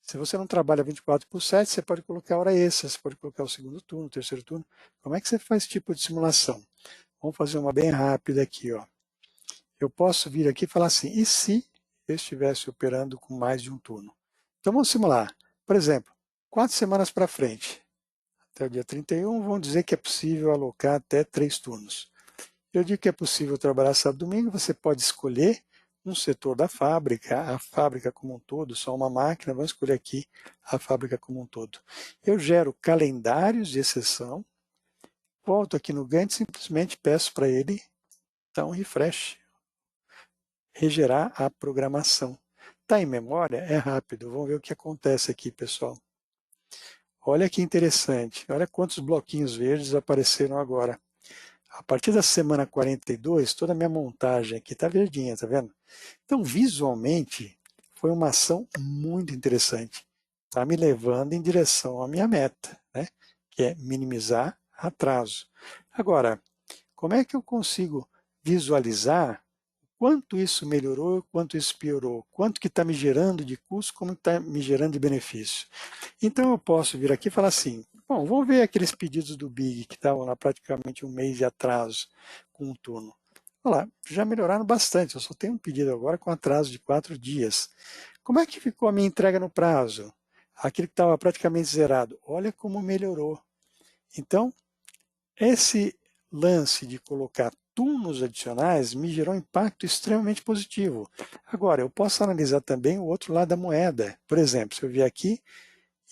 Se você não trabalha 24/7, você pode colocar hora extra, você pode colocar o segundo turno, o terceiro turno. Como é que você faz esse tipo de simulação? Vamos fazer uma bem rápida aqui. Ó. Eu posso vir aqui e falar assim, e se eu estivesse operando com mais de um turno? Então vamos simular. Por exemplo, 4 semanas para frente, até o dia 31, vão dizer que é possível alocar até 3 turnos. Eu digo que é possível trabalhar sábado e domingo, você pode escolher um setor da fábrica, a fábrica como um todo, só uma máquina, vamos escolher aqui a fábrica como um todo. Eu gero calendários de exceção, volto aqui no Gantt, simplesmente peço para ele dar um refresh, regerar a programação. Está em memória? É rápido, vamos ver o que acontece aqui, pessoal. Olha que interessante, olha quantos bloquinhos verdes apareceram agora. A partir da semana 42, toda a minha montagem aqui está verdinha, tá vendo? Então, visualmente, foi uma ação muito interessante. Está me levando em direção à minha meta, né? Que é minimizar atraso. Agora, como é que eu consigo visualizar quanto isso melhorou, quanto isso piorou, quanto que está me gerando de custo, como está me gerando de benefício? Então eu posso vir aqui e falar assim, bom, vamos ver aqueles pedidos do Big que estavam lá praticamente um mês de atraso com um turno. Olha lá, já melhoraram bastante, eu só tenho um pedido agora com atraso de 4 dias. Como é que ficou a minha entrega no prazo? Aquele que estava praticamente zerado, olha como melhorou. Então, esse lance de colocar turnos adicionais me gerou um impacto extremamente positivo. Agora, eu posso analisar também o outro lado da moeda. Por exemplo, se eu vier aqui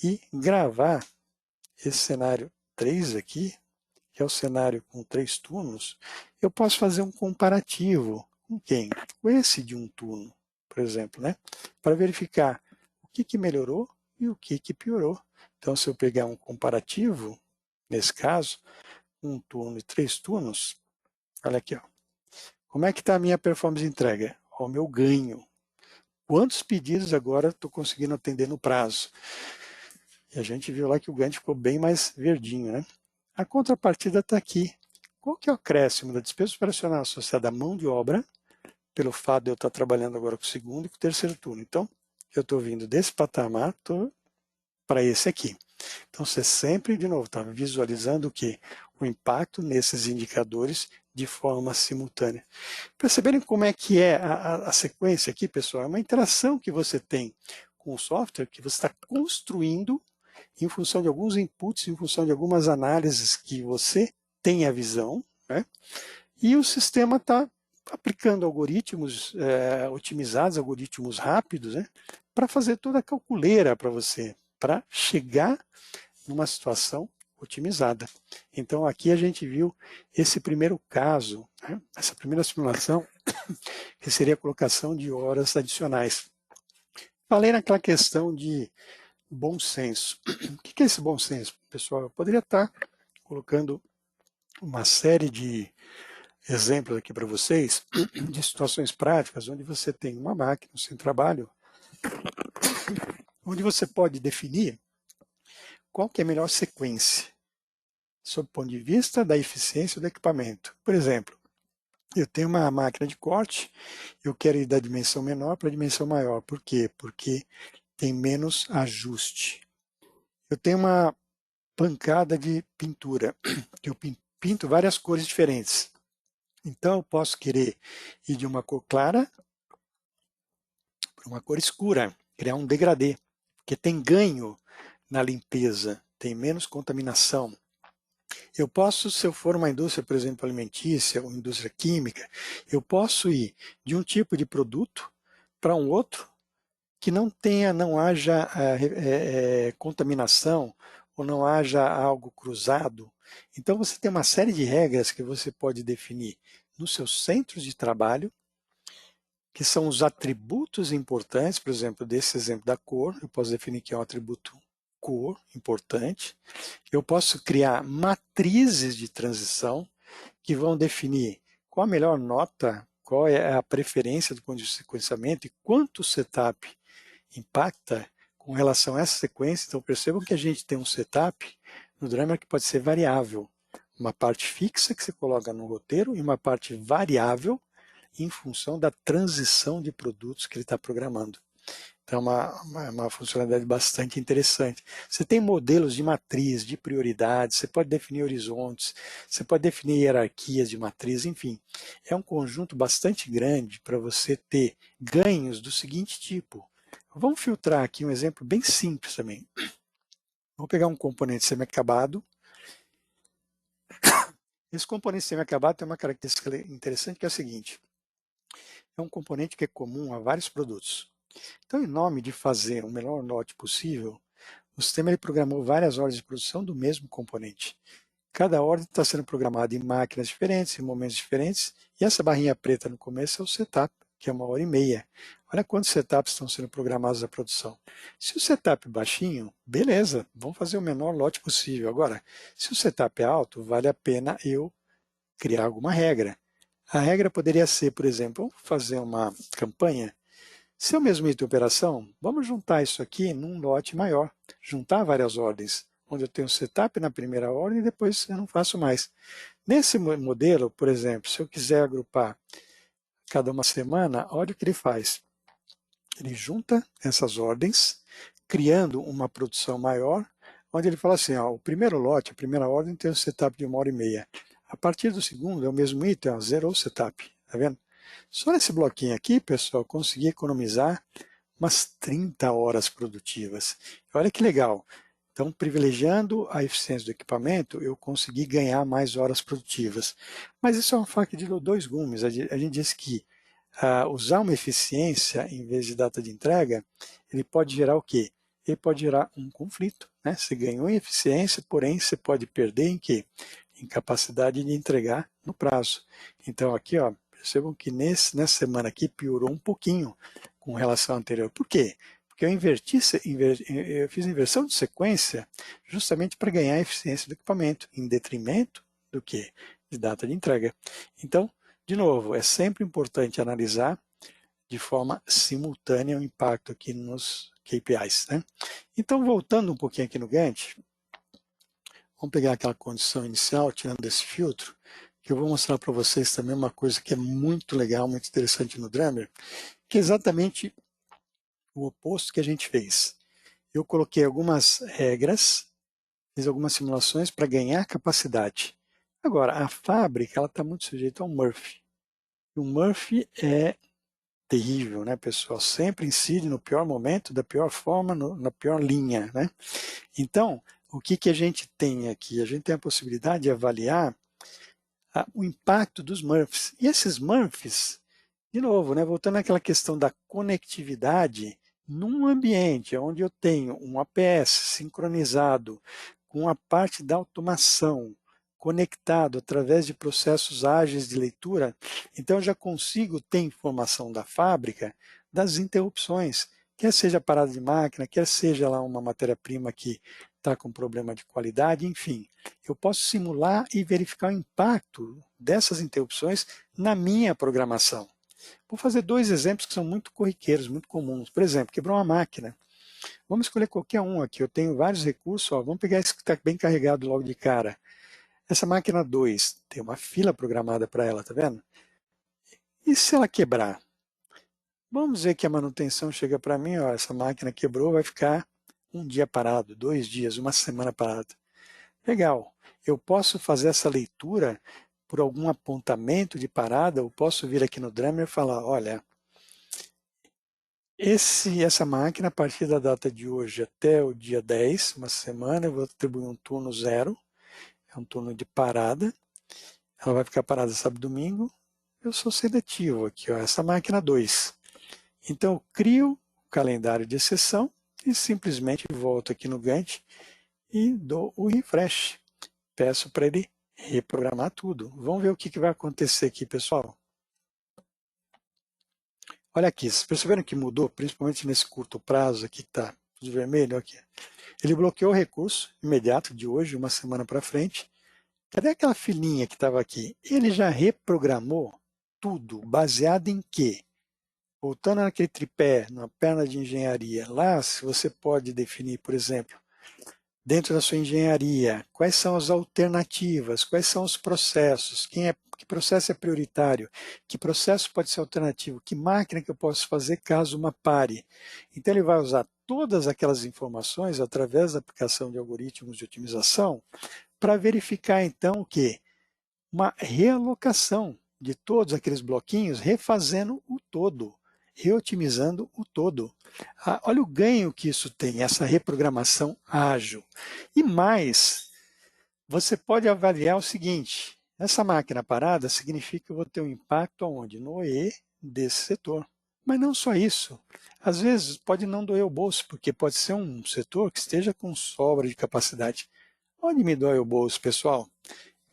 e gravar esse cenário 3 aqui, que é o cenário com 3 turnos, eu posso fazer um comparativo com quem? Com esse de um turno, por exemplo, né? Para verificar o que melhorou e o que piorou. Então, se eu pegar um comparativo, nesse caso, um turno e 3 turnos, olha aqui, ó. Como é que está a minha performance de entrega? O meu ganho. Quantos pedidos agora estou conseguindo atender no prazo? E a gente viu lá que o Gantt ficou bem mais verdinho, né? A contrapartida está aqui. Qual que é o acréscimo da despesa operacional associada à mão de obra, pelo fato de eu estar trabalhando agora com o segundo e com o terceiro turno? Então, eu estou vindo desse patamar para esse aqui. Então, você sempre, de novo, está visualizando o quê? O impacto nesses indicadores de forma simultânea. Perceberem como é que é a sequência aqui, pessoal? É uma interação que você tem com o software que você está construindo em função de alguns inputs, em função de algumas análises que você tem a visão, né? E o sistema está aplicando algoritmos otimizados, algoritmos rápidos, né? Para fazer toda a calculeira para você, para chegar numa situação otimizada. Então aqui a gente viu esse primeiro caso, né? Essa primeira simulação, que seria a colocação de horas adicionais. Falei naquela questão bom senso. O que é esse bom senso, pessoal? Eu poderia estar colocando uma série de exemplos aqui para vocês de situações práticas onde você tem uma máquina no seu trabalho, onde você pode definir qual que é a melhor sequência sob o ponto de vista da eficiência do equipamento. Por exemplo, eu tenho uma máquina de corte, eu quero ir da dimensão menor para a dimensão maior. Por quê? Porque tem menos ajuste. Eu tenho uma pancada de pintura, eu pinto várias cores diferentes. Então eu posso querer ir de uma cor clara para uma cor escura, criar um degradê, porque tem ganho na limpeza, tem menos contaminação. Eu posso, se eu for uma indústria, por exemplo, alimentícia ou indústria química, eu posso ir de um tipo de produto para um outro que não haja contaminação ou não haja algo cruzado. Então você tem uma série de regras que você pode definir nos seus centros de trabalho, que são os atributos importantes, por exemplo, desse exemplo da cor, eu posso definir que é um atributo cor importante. Eu posso criar matrizes de transição que vão definir qual a melhor nota, qual é a preferência do ponto de sequenciamento e quanto o setup impacta com relação a essa sequência. Então percebam que a gente tem um setup no Drummer que pode ser variável. Uma parte fixa que você coloca no roteiro e uma parte variável em função da transição de produtos que ele está programando. Então é uma funcionalidade bastante interessante. Você tem modelos de matriz, de prioridades, você pode definir horizontes, você pode definir hierarquias de matriz, enfim. É um conjunto bastante grande para você ter ganhos do seguinte tipo. Vamos filtrar aqui um exemplo bem simples também. Vou pegar um componente semi-acabado. Esse componente semi-acabado tem uma característica interessante que é a seguinte. É um componente que é comum a vários produtos. Então, em nome de fazer o melhor lote possível, o sistema ele programou várias ordens de produção do mesmo componente. Cada ordem está sendo programada em máquinas diferentes, em momentos diferentes, e essa barrinha preta no começo é o setup, que é 1h30. Olha quantos setups estão sendo programados na produção. Se o setup é baixinho, beleza, vamos fazer o menor lote possível. Agora, se o setup é alto, vale a pena eu criar alguma regra. A regra poderia ser, por exemplo, vamos fazer uma campanha. Se é o mesmo item de operação, vamos juntar isso aqui num lote maior, juntar várias ordens, onde eu tenho o setup na primeira ordem e depois eu não faço mais. Nesse modelo, por exemplo, se eu quiser agrupar cada uma semana, olha o que ele faz. Ele junta essas ordens, criando uma produção maior, onde ele fala assim, ó, o primeiro lote, a primeira ordem tem o setup de 1h30. A partir do segundo, é o mesmo item, ó, zerou o setup, tá vendo? Só nesse bloquinho aqui, pessoal, consegui economizar umas 30 horas produtivas. Olha que legal. Então, privilegiando a eficiência do equipamento, eu consegui ganhar mais horas produtivas. Mas isso é uma faca de dois gumes. A gente disse que usar uma eficiência em vez de data de entrega, ele pode gerar o quê? Ele pode gerar um conflito. Né? Você ganhou em eficiência, porém você pode perder em quê? Em capacidade de entregar no prazo. Então aqui, ó, percebam que nessa semana aqui piorou um pouquinho com relação à anterior. Por quê? Porque eu fiz inversão de sequência justamente para ganhar a eficiência do equipamento, em detrimento do quê? De data de entrega. Então, de novo, é sempre importante analisar de forma simultânea o impacto aqui nos KPIs. Né? Então, voltando um pouquinho aqui no Gantt, vamos pegar aquela condição inicial, tirando esse filtro, que eu vou mostrar para vocês também uma coisa que é muito legal, muito interessante no Drummer, que é exatamente o oposto que a gente fez. Eu coloquei algumas regras, fiz algumas simulações para ganhar capacidade. Agora, a fábrica está muito sujeita ao Murphy. O Murphy é terrível, né, pessoal? Sempre incide no pior momento, da pior forma, na pior linha, né? Então, o que a gente tem aqui? A gente tem a possibilidade de avaliar o impacto dos Murphys. E esses Murphys, de novo, né, voltando àquela questão da conectividade, num ambiente onde eu tenho um APS sincronizado com a parte da automação, conectado através de processos ágeis de leitura, então eu já consigo ter informação da fábrica das interrupções quer seja parada de máquina, quer seja lá uma matéria-prima que está com problema de qualidade, enfim, eu posso simular e verificar o impacto dessas interrupções na minha programação. Vou fazer dois exemplos que são muito corriqueiros, muito comuns. Por exemplo, quebrou uma máquina. Vamos escolher qualquer um aqui. Eu tenho vários recursos. Ó, vamos pegar esse que está bem carregado logo de cara. Essa máquina 2 tem uma fila programada para ela, tá vendo? E se ela quebrar? Vamos ver que a manutenção chega para mim, ó, essa máquina quebrou, vai ficar um dia parado, 2 dias, uma semana parado. Legal. Eu posso fazer essa leitura por algum apontamento de parada, eu posso vir aqui no Drummer e falar, olha, essa máquina, a partir da data de hoje até o dia 10, uma semana, eu vou atribuir um turno 0, é um turno de parada, ela vai ficar parada sábado e domingo, eu sou seletivo aqui, ó, essa máquina 2. Então eu crio o calendário de exceção e simplesmente volto aqui no Gantt e dou o refresh. Peço para ele reprogramar tudo. Vamos ver o que vai acontecer aqui, pessoal. Olha aqui, vocês perceberam que mudou, principalmente nesse curto prazo aqui que está tudo vermelho aqui. Ele bloqueou o recurso imediato de hoje, uma semana para frente. Cadê aquela filinha que estava aqui? Ele já reprogramou tudo, baseado em quê? Voltando naquele tripé, na perna de engenharia, lá se você pode definir, por exemplo, dentro da sua engenharia, quais são as alternativas, quais são os processos, que processo é prioritário, que processo pode ser alternativo, que máquina que eu posso fazer caso uma pare. Então ele vai usar todas aquelas informações através da aplicação de algoritmos de otimização para verificar então o quê? Uma realocação de todos aqueles bloquinhos, refazendo o todo, reotimizando o todo. Olha o ganho que isso tem, essa reprogramação ágil. E mais, você pode avaliar o seguinte, essa máquina parada significa que eu vou ter um impacto aonde? No OE desse setor. Mas não só isso. Às vezes pode não doer o bolso, porque pode ser um setor que esteja com sobra de capacidade. Onde me dói o bolso, pessoal?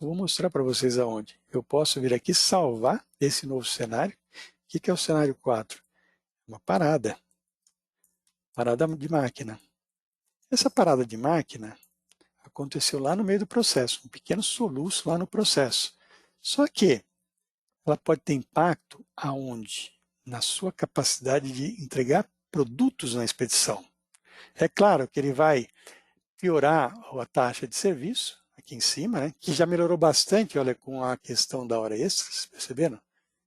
Eu vou mostrar para vocês aonde. Eu posso vir aqui salvar esse novo cenário. O que é o cenário 4? Uma parada. Parada de máquina. Essa parada de máquina aconteceu lá no meio do processo, um pequeno soluço lá no processo. Só que ela pode ter impacto aonde? Na sua capacidade de entregar produtos na expedição. É claro que ele vai piorar a taxa de serviço, aqui em cima, né, que já melhorou bastante, olha, com a questão da hora extra, vocês perceberam?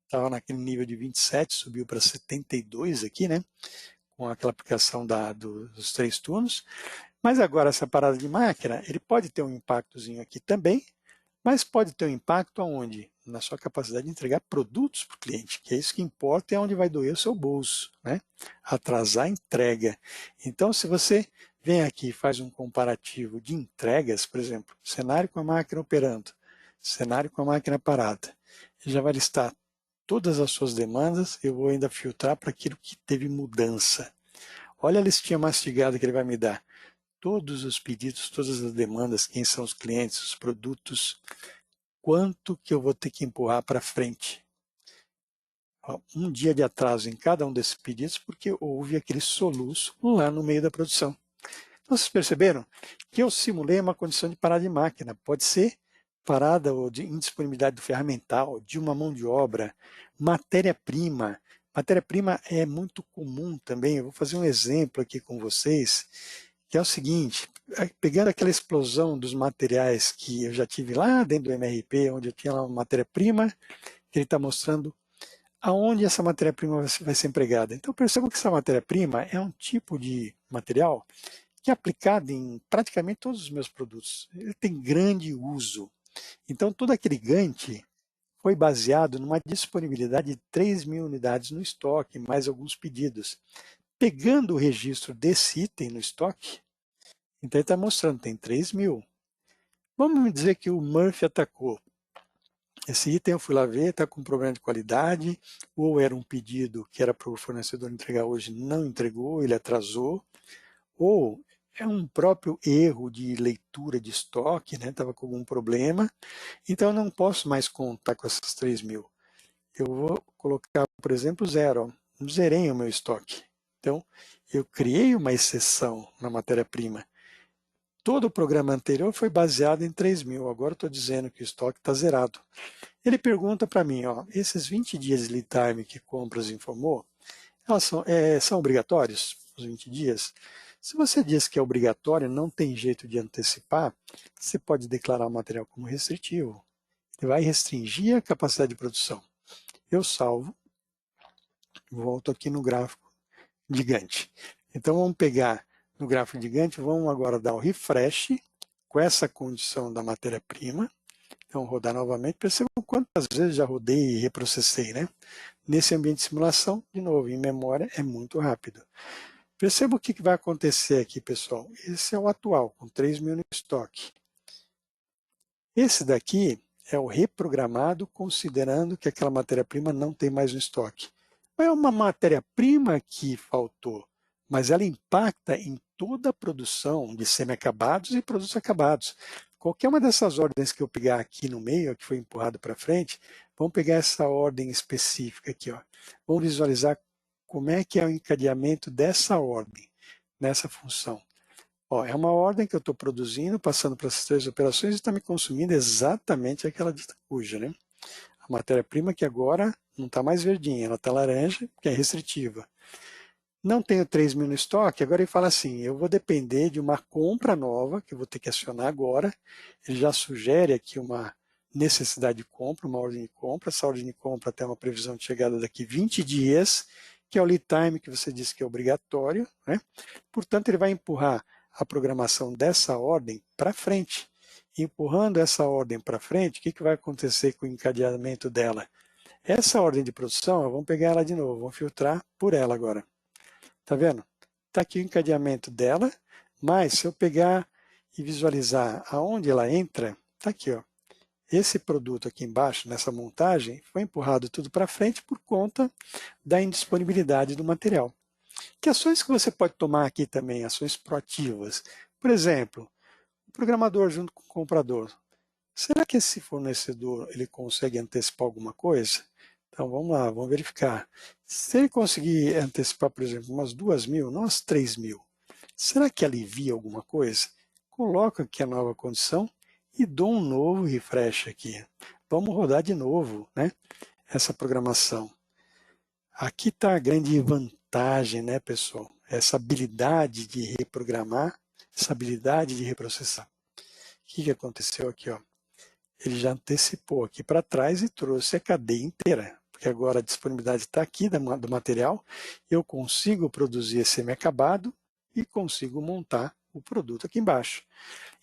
Estava naquele nível de 27, subiu para 72 aqui, né, com aquela aplicação dos 3 turnos. Mas agora essa parada de máquina, ele pode ter um impactozinho aqui também, mas pode ter um impacto aonde? Na sua capacidade de entregar produtos para o cliente, que é isso que importa e é onde vai doer o seu bolso, né? Atrasar a entrega. Então, se você vem aqui e faz um comparativo de entregas, por exemplo, cenário com a máquina operando, cenário com a máquina parada, ele já vai listar todas as suas demandas, eu vou ainda filtrar para aquilo que teve mudança. Olha a listinha mastigada que ele vai me dar. Todos os pedidos, todas as demandas, quem são os clientes, os produtos, quanto que eu vou ter que empurrar para frente. Um dia de atraso em cada um desses pedidos porque houve aquele soluço lá no meio da produção. Então, vocês perceberam que eu simulei uma condição de parada de máquina. Pode ser parada ou de indisponibilidade do ferramental, de uma mão de obra, matéria-prima. Matéria-prima é muito comum também. Eu vou fazer um exemplo aqui com vocês, que é o seguinte, pegando aquela explosão dos materiais que eu já tive lá dentro do MRP, onde eu tinha lá uma matéria-prima, que ele está mostrando aonde essa matéria-prima vai ser empregada. Então percebam que essa matéria-prima é um tipo de material que é aplicado em praticamente todos os meus produtos. Ele tem grande uso. Então todo aquele Gantt foi baseado numa disponibilidade de 3.000 unidades no estoque, mais alguns pedidos. Pegando o registro desse item no estoque, então ele está mostrando, tem 3.000. Vamos me dizer que o Murphy atacou. Esse item eu fui lá ver, está com problema de qualidade, ou era um pedido que era para o fornecedor entregar hoje, não entregou, ele atrasou, ou é um próprio erro de leitura de estoque, né? Estava com algum problema, então eu não posso mais contar com essas 3.000. Eu vou colocar, por exemplo, 0. Zerei o meu estoque. Então, eu criei uma exceção na matéria-prima. Todo o programa anterior foi baseado em 3.000, agora estou dizendo que o estoque está zerado. Ele pergunta para mim, ó, esses 20 dias de lead time que Compras informou, elas são obrigatórios, os 20 dias? Se você diz que é obrigatório, não tem jeito de antecipar, você pode declarar o material como restritivo. Ele vai restringir a capacidade de produção. Eu salvo, volto aqui no gráfico gigante. Então vamos pegar no gráfico gigante, vamos agora dar o refresh com essa condição da matéria-prima. Então rodar novamente, percebam quantas vezes já rodei e reprocessei, né? Nesse ambiente de simulação, de novo, em memória é muito rápido. Perceba o que vai acontecer aqui, pessoal. Esse é o atual, com 3.000 no estoque. Esse daqui é o reprogramado, considerando que aquela matéria-prima não tem mais no estoque. É uma matéria-prima que faltou, mas ela impacta em toda a produção de semi-acabados e produtos acabados. Qualquer uma dessas ordens que eu pegar aqui no meio, que foi empurrado para frente, vamos pegar essa ordem específica aqui. Ó. Vamos visualizar como é que é o encadeamento dessa ordem, nessa função. Ó, é uma ordem que eu estou produzindo, passando para essas 3 operações e está me consumindo exatamente aquela dita cuja, né? A matéria-prima que agora não está mais verdinha, ela está laranja, que é restritiva. Não tenho 3.000 no estoque, agora ele fala assim, eu vou depender de uma compra nova, que eu vou ter que acionar agora. Ele já sugere aqui uma necessidade de compra, uma ordem de compra. Essa ordem de compra tem uma previsão de chegada daqui 20 dias, que é o lead time que você disse que é obrigatório, né? Portanto, ele vai empurrar a programação dessa ordem para frente. Empurrando essa ordem para frente, o que vai acontecer com o encadeamento dela? Essa ordem de produção, vamos pegar ela de novo, vamos filtrar por ela agora. Tá vendo? Está aqui o encadeamento dela, mas se eu pegar e visualizar aonde ela entra, está aqui, ó. Esse produto aqui embaixo, nessa montagem, foi empurrado tudo para frente por conta da indisponibilidade do material. Que ações que você pode tomar aqui também, ações proativas? Por exemplo, o programador junto com o comprador. Será que esse fornecedor ele consegue antecipar alguma coisa? Então vamos lá, vamos verificar. Se ele conseguir antecipar, por exemplo, umas 2.000, não as 3.000, será que alivia alguma coisa? Coloco aqui a nova condição e dou um novo refresh aqui. Vamos rodar de novo, né? Essa programação. Aqui está a grande vantagem, né, pessoal? Essa habilidade de reprogramar, essa habilidade de reprocessar. O que aconteceu aqui, ó? Ele já antecipou aqui para trás e trouxe a cadeia inteira, porque agora a disponibilidade está aqui do material, eu consigo produzir esse semi-acabado e consigo montar o produto aqui embaixo.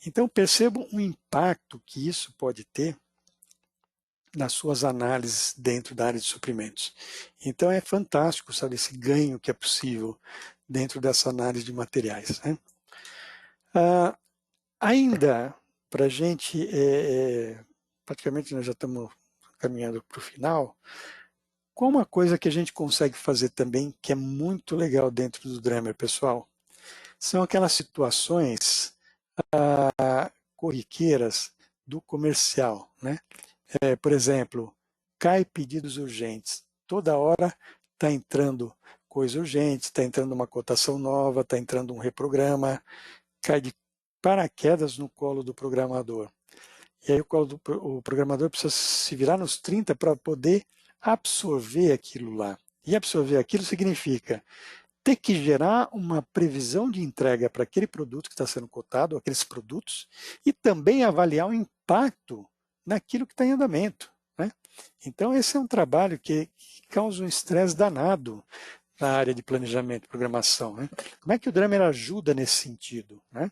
Então percebam o impacto que isso pode ter nas suas análises dentro da área de suprimentos. Então é fantástico, sabe, esse ganho que é possível dentro dessa análise de materiais, né? Ainda, para a gente, praticamente nós já estamos caminhando para o final, com uma coisa que a gente consegue fazer também, que é muito legal dentro do Dremel, pessoal, são aquelas situações corriqueiras do comercial, né? Por exemplo, cai pedidos urgentes. Toda hora está entrando coisa urgente, está entrando uma cotação nova, está entrando um reprograma, cai de paraquedas no colo do programador. E aí o programador precisa se virar nos 30 para poder absorver aquilo lá. E absorver aquilo significa ter que gerar uma previsão de entrega para aquele produto que está sendo cotado, aqueles produtos, e também avaliar o impacto naquilo que está em andamento, né? Então esse é um trabalho que causa um estresse danado na área de planejamento e programação, né? Como é que o Dremel ajuda nesse sentido, né?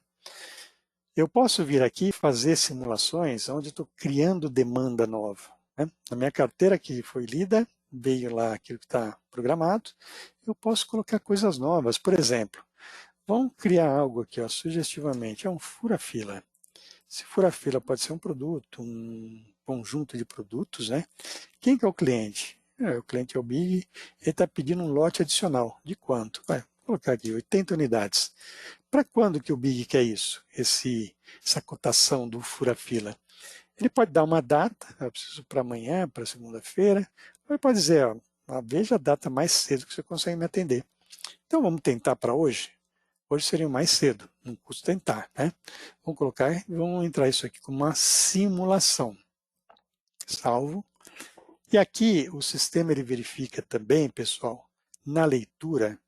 Eu posso vir aqui e fazer simulações onde estou criando demanda nova, né? Na minha carteira que foi lida, veio lá aquilo que está programado, eu posso colocar coisas novas. Por exemplo, vamos criar algo aqui, ó, sugestivamente, é um fura-fila. Esse fura-fila pode ser um produto, um conjunto de produtos, né? Quem que é o cliente? O cliente é o Big, ele está pedindo um lote adicional. De quanto? Vai, vou colocar aqui, 80 unidades. Para quando que o Big quer isso? Essa cotação do fura-fila. Ele pode dar uma data, eu preciso para amanhã, para segunda-feira, ou ele pode dizer, ó, veja a data mais cedo que você consegue me atender. Então vamos tentar para hoje? Hoje seria mais cedo, não custa tentar, né? Vamos colocar, vamos entrar isso aqui como uma simulação. Salvo. E aqui o sistema ele verifica também, pessoal, na leitura,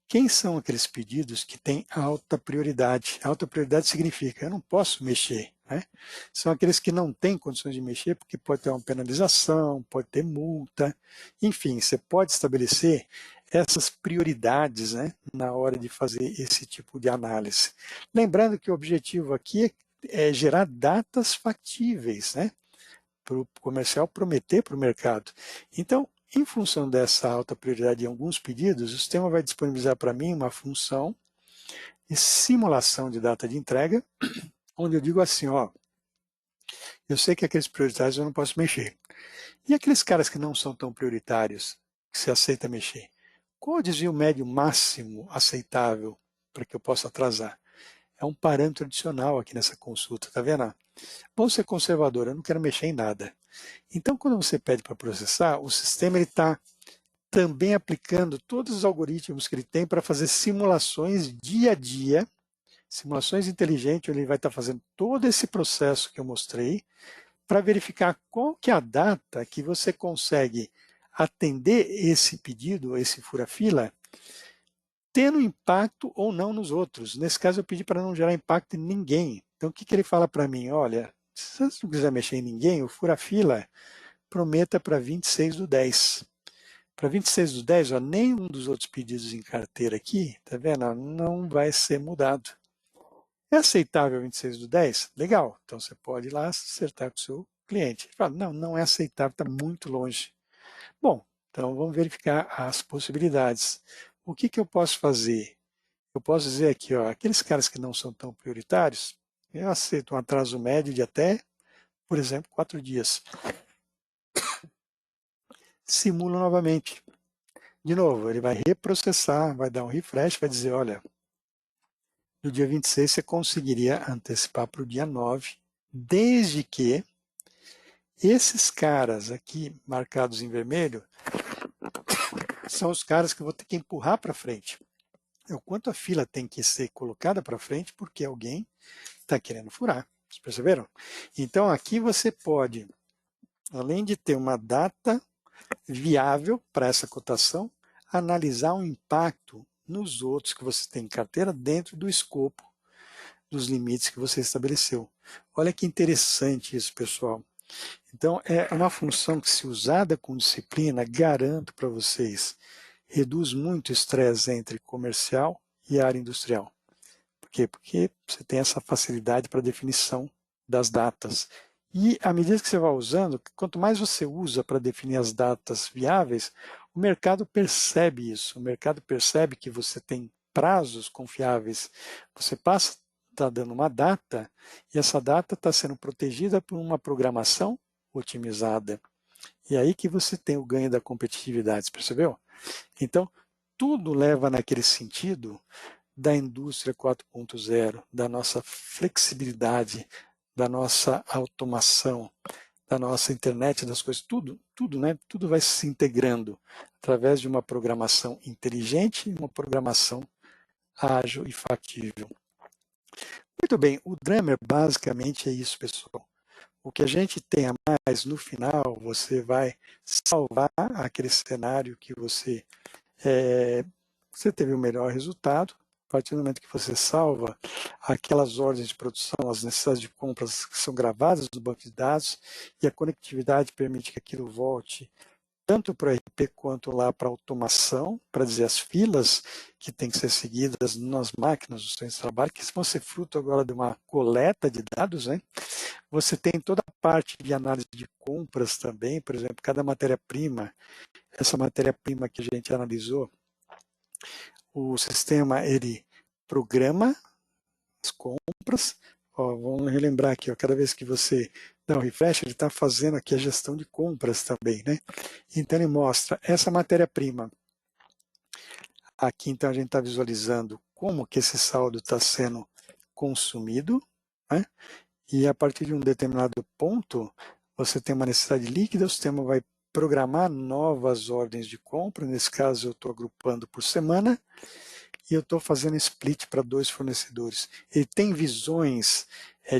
quem são aqueles pedidos que têm alta prioridade. Alta prioridade significa eu não posso mexer, né? São aqueles que não têm condições de mexer porque pode ter uma penalização, pode ter multa, enfim, você pode estabelecer essas prioridades, né, na hora de fazer esse tipo de análise. Lembrando que o objetivo aqui é gerar datas factíveis, né, para o comercial prometer para o mercado. Então, em função dessa alta prioridade em alguns pedidos, o sistema vai disponibilizar para mim uma função de simulação de data de entrega, onde eu digo assim, ó, eu sei que aqueles prioritários eu não posso mexer. E aqueles caras que não são tão prioritários, que você aceita mexer? Qual o desvio médio máximo aceitável para que eu possa atrasar? É um parâmetro adicional aqui nessa consulta, tá vendo? Vamos ser conservador, eu não quero mexer em nada. Então, quando você pede para processar, o sistema está também aplicando todos os algoritmos que ele tem para fazer simulações dia a dia, simulações inteligentes, ele vai estar fazendo todo esse processo que eu mostrei, para verificar qual que é a data que você consegue atender esse pedido, esse fura-fila, tendo impacto ou não nos outros. Nesse caso, eu pedi para não gerar impacto em ninguém. Então, o que, que ele fala para mim? Olha, se você não quiser mexer em ninguém, o fura-fila prometa para 26/10. Para 26/10, ó, nenhum dos outros pedidos em carteira aqui, tá vendo? Não vai ser mudado. É aceitável 26/10? Legal. Então você pode ir lá acertar com o seu cliente. Ele fala, não, não é aceitável, está muito longe. Bom, então vamos verificar as possibilidades. O que, que eu posso fazer? Eu posso dizer aqui, ó, aqueles caras que não são tão prioritários, eu aceito um atraso médio de até, por exemplo, 4 dias. Simulo novamente. De novo, ele vai reprocessar, vai dar um refresh, vai dizer, olha, no dia 26 você conseguiria antecipar para o dia 9, desde que esses caras aqui marcados em vermelho são os caras que eu vou ter que empurrar para frente. É o quanto a fila tem que ser colocada para frente porque alguém está querendo furar. Vocês perceberam? Então aqui você pode, além de ter uma data viável para essa cotação, analisar o impacto nos outros que você tem em carteira dentro do escopo dos limites que você estabeleceu. Olha que interessante isso, pessoal. Então, é uma função que, se usada com disciplina, garanto para vocês, reduz muito o estresse entre comercial e área industrial. Por quê? Porque você tem essa facilidade para definição das datas. E à medida que você vai usando, quanto mais você usa para definir as datas viáveis, o mercado percebe isso. O mercado percebe que você tem prazos confiáveis. Você passa está dando uma data e essa data está sendo protegida por uma programação otimizada. E aí que você tem o ganho da competitividade, percebeu? Então, tudo leva naquele sentido da indústria 4.0, da nossa flexibilidade, da nossa automação, da nossa internet das coisas, tudo, né? Tudo vai se integrando através de uma programação inteligente e uma programação ágil e factível. Muito bem, o Drummer basicamente é isso, pessoal. O que a gente tem a mais no final, você vai salvar aquele cenário que você teve o melhor resultado. A partir do momento que você salva aquelas ordens de produção, as necessidades de compras que são gravadas no banco de dados, e a conectividade permite que aquilo volte tanto para o RP quanto lá para a automação, para dizer as filas que têm que ser seguidas nas máquinas do centro de trabalho, que vão ser fruto agora de uma coleta de dados, né? Você tem toda a parte de análise de compras também, por exemplo, cada matéria-prima, essa matéria-prima que a gente analisou, o sistema ele programa as compras. Ó, vamos relembrar aqui, ó, cada vez que você dá um refresh, ele está fazendo aqui a gestão de compras também, né? Então ele mostra essa matéria-prima. Aqui então a gente está visualizando como que esse saldo está sendo consumido, né? E a partir de um determinado ponto, você tem uma necessidade líquida, o sistema vai programar novas ordens de compra. Nesse caso, eu estou agrupando por semana e eu estou fazendo split para 2 fornecedores. Ele tem visões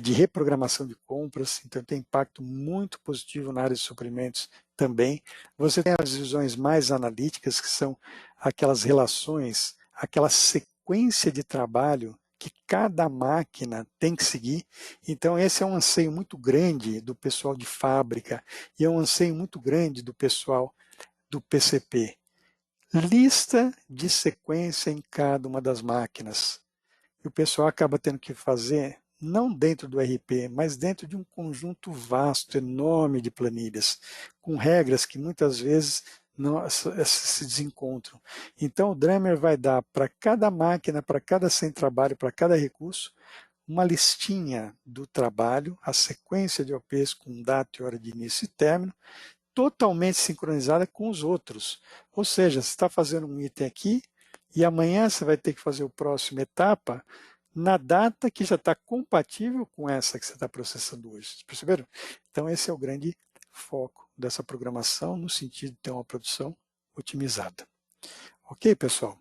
de reprogramação de compras, então tem impacto muito positivo na área de suprimentos também. Você tem as visões mais analíticas, que são aquelas relações, aquela sequência de trabalho que cada máquina tem que seguir. Então esse é um anseio muito grande do pessoal de fábrica e é um anseio muito grande do pessoal do PCP. Lista de sequência em cada uma das máquinas. E o pessoal acaba tendo que fazer, não dentro do RP, mas dentro de um conjunto vasto, enorme de planilhas, com regras que muitas vezes não se desencontram. Então o Drummer vai dar para cada máquina, para cada centro de trabalho, para cada recurso, uma listinha do trabalho, a sequência de OPs com data e hora de início e término, totalmente sincronizada com os outros. Ou seja, você está fazendo um item aqui e amanhã você vai ter que fazer o próximo etapa na data que já está compatível com essa que você está processando hoje. Perceberam? Então esse é o grande foco dessa programação no sentido de ter uma produção otimizada. Ok, pessoal?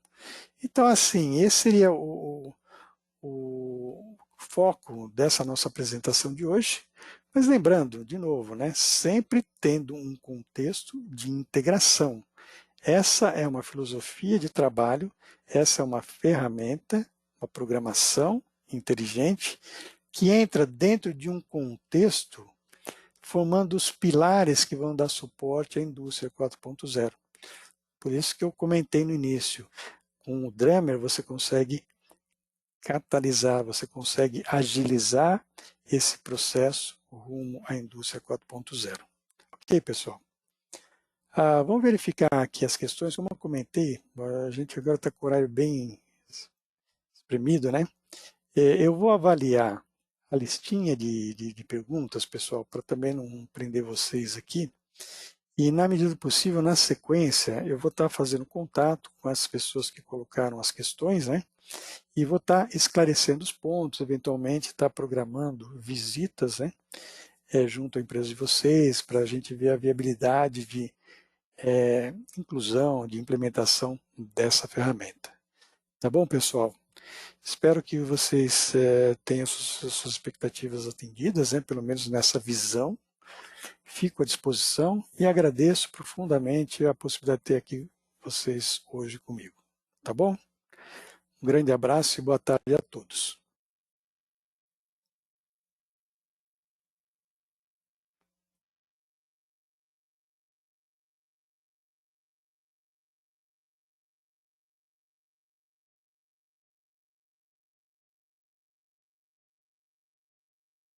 Então assim, esse seria o foco dessa nossa apresentação de hoje. Mas lembrando, de novo, né, sempre tendo um contexto de integração. Essa é uma filosofia de trabalho, essa é uma ferramenta, uma programação inteligente, que entra dentro de um contexto formando os pilares que vão dar suporte à indústria 4.0. Por isso que eu comentei no início, com o Drummer você consegue catalisar, você consegue agilizar esse processo rumo à indústria 4.0. Ok, pessoal? Vamos verificar aqui as questões. Como eu comentei, a gente agora está com o horário bem espremido, né? Eu vou avaliar a listinha de perguntas, pessoal, para também não prender vocês aqui. E, na medida do possível, na sequência, eu vou estar fazendo contato com as pessoas que colocaram as questões, né? E vou estar esclarecendo os pontos, eventualmente estar programando visitas, né? Junto à empresa de vocês, para a gente ver a viabilidade de inclusão, de implementação dessa ferramenta. Tá bom, pessoal? Espero que vocês tenham suas expectativas atendidas, né? Pelo menos nessa visão. Fico à disposição e agradeço profundamente a possibilidade de ter aqui vocês hoje comigo. Tá bom? Um grande abraço e boa tarde a todos.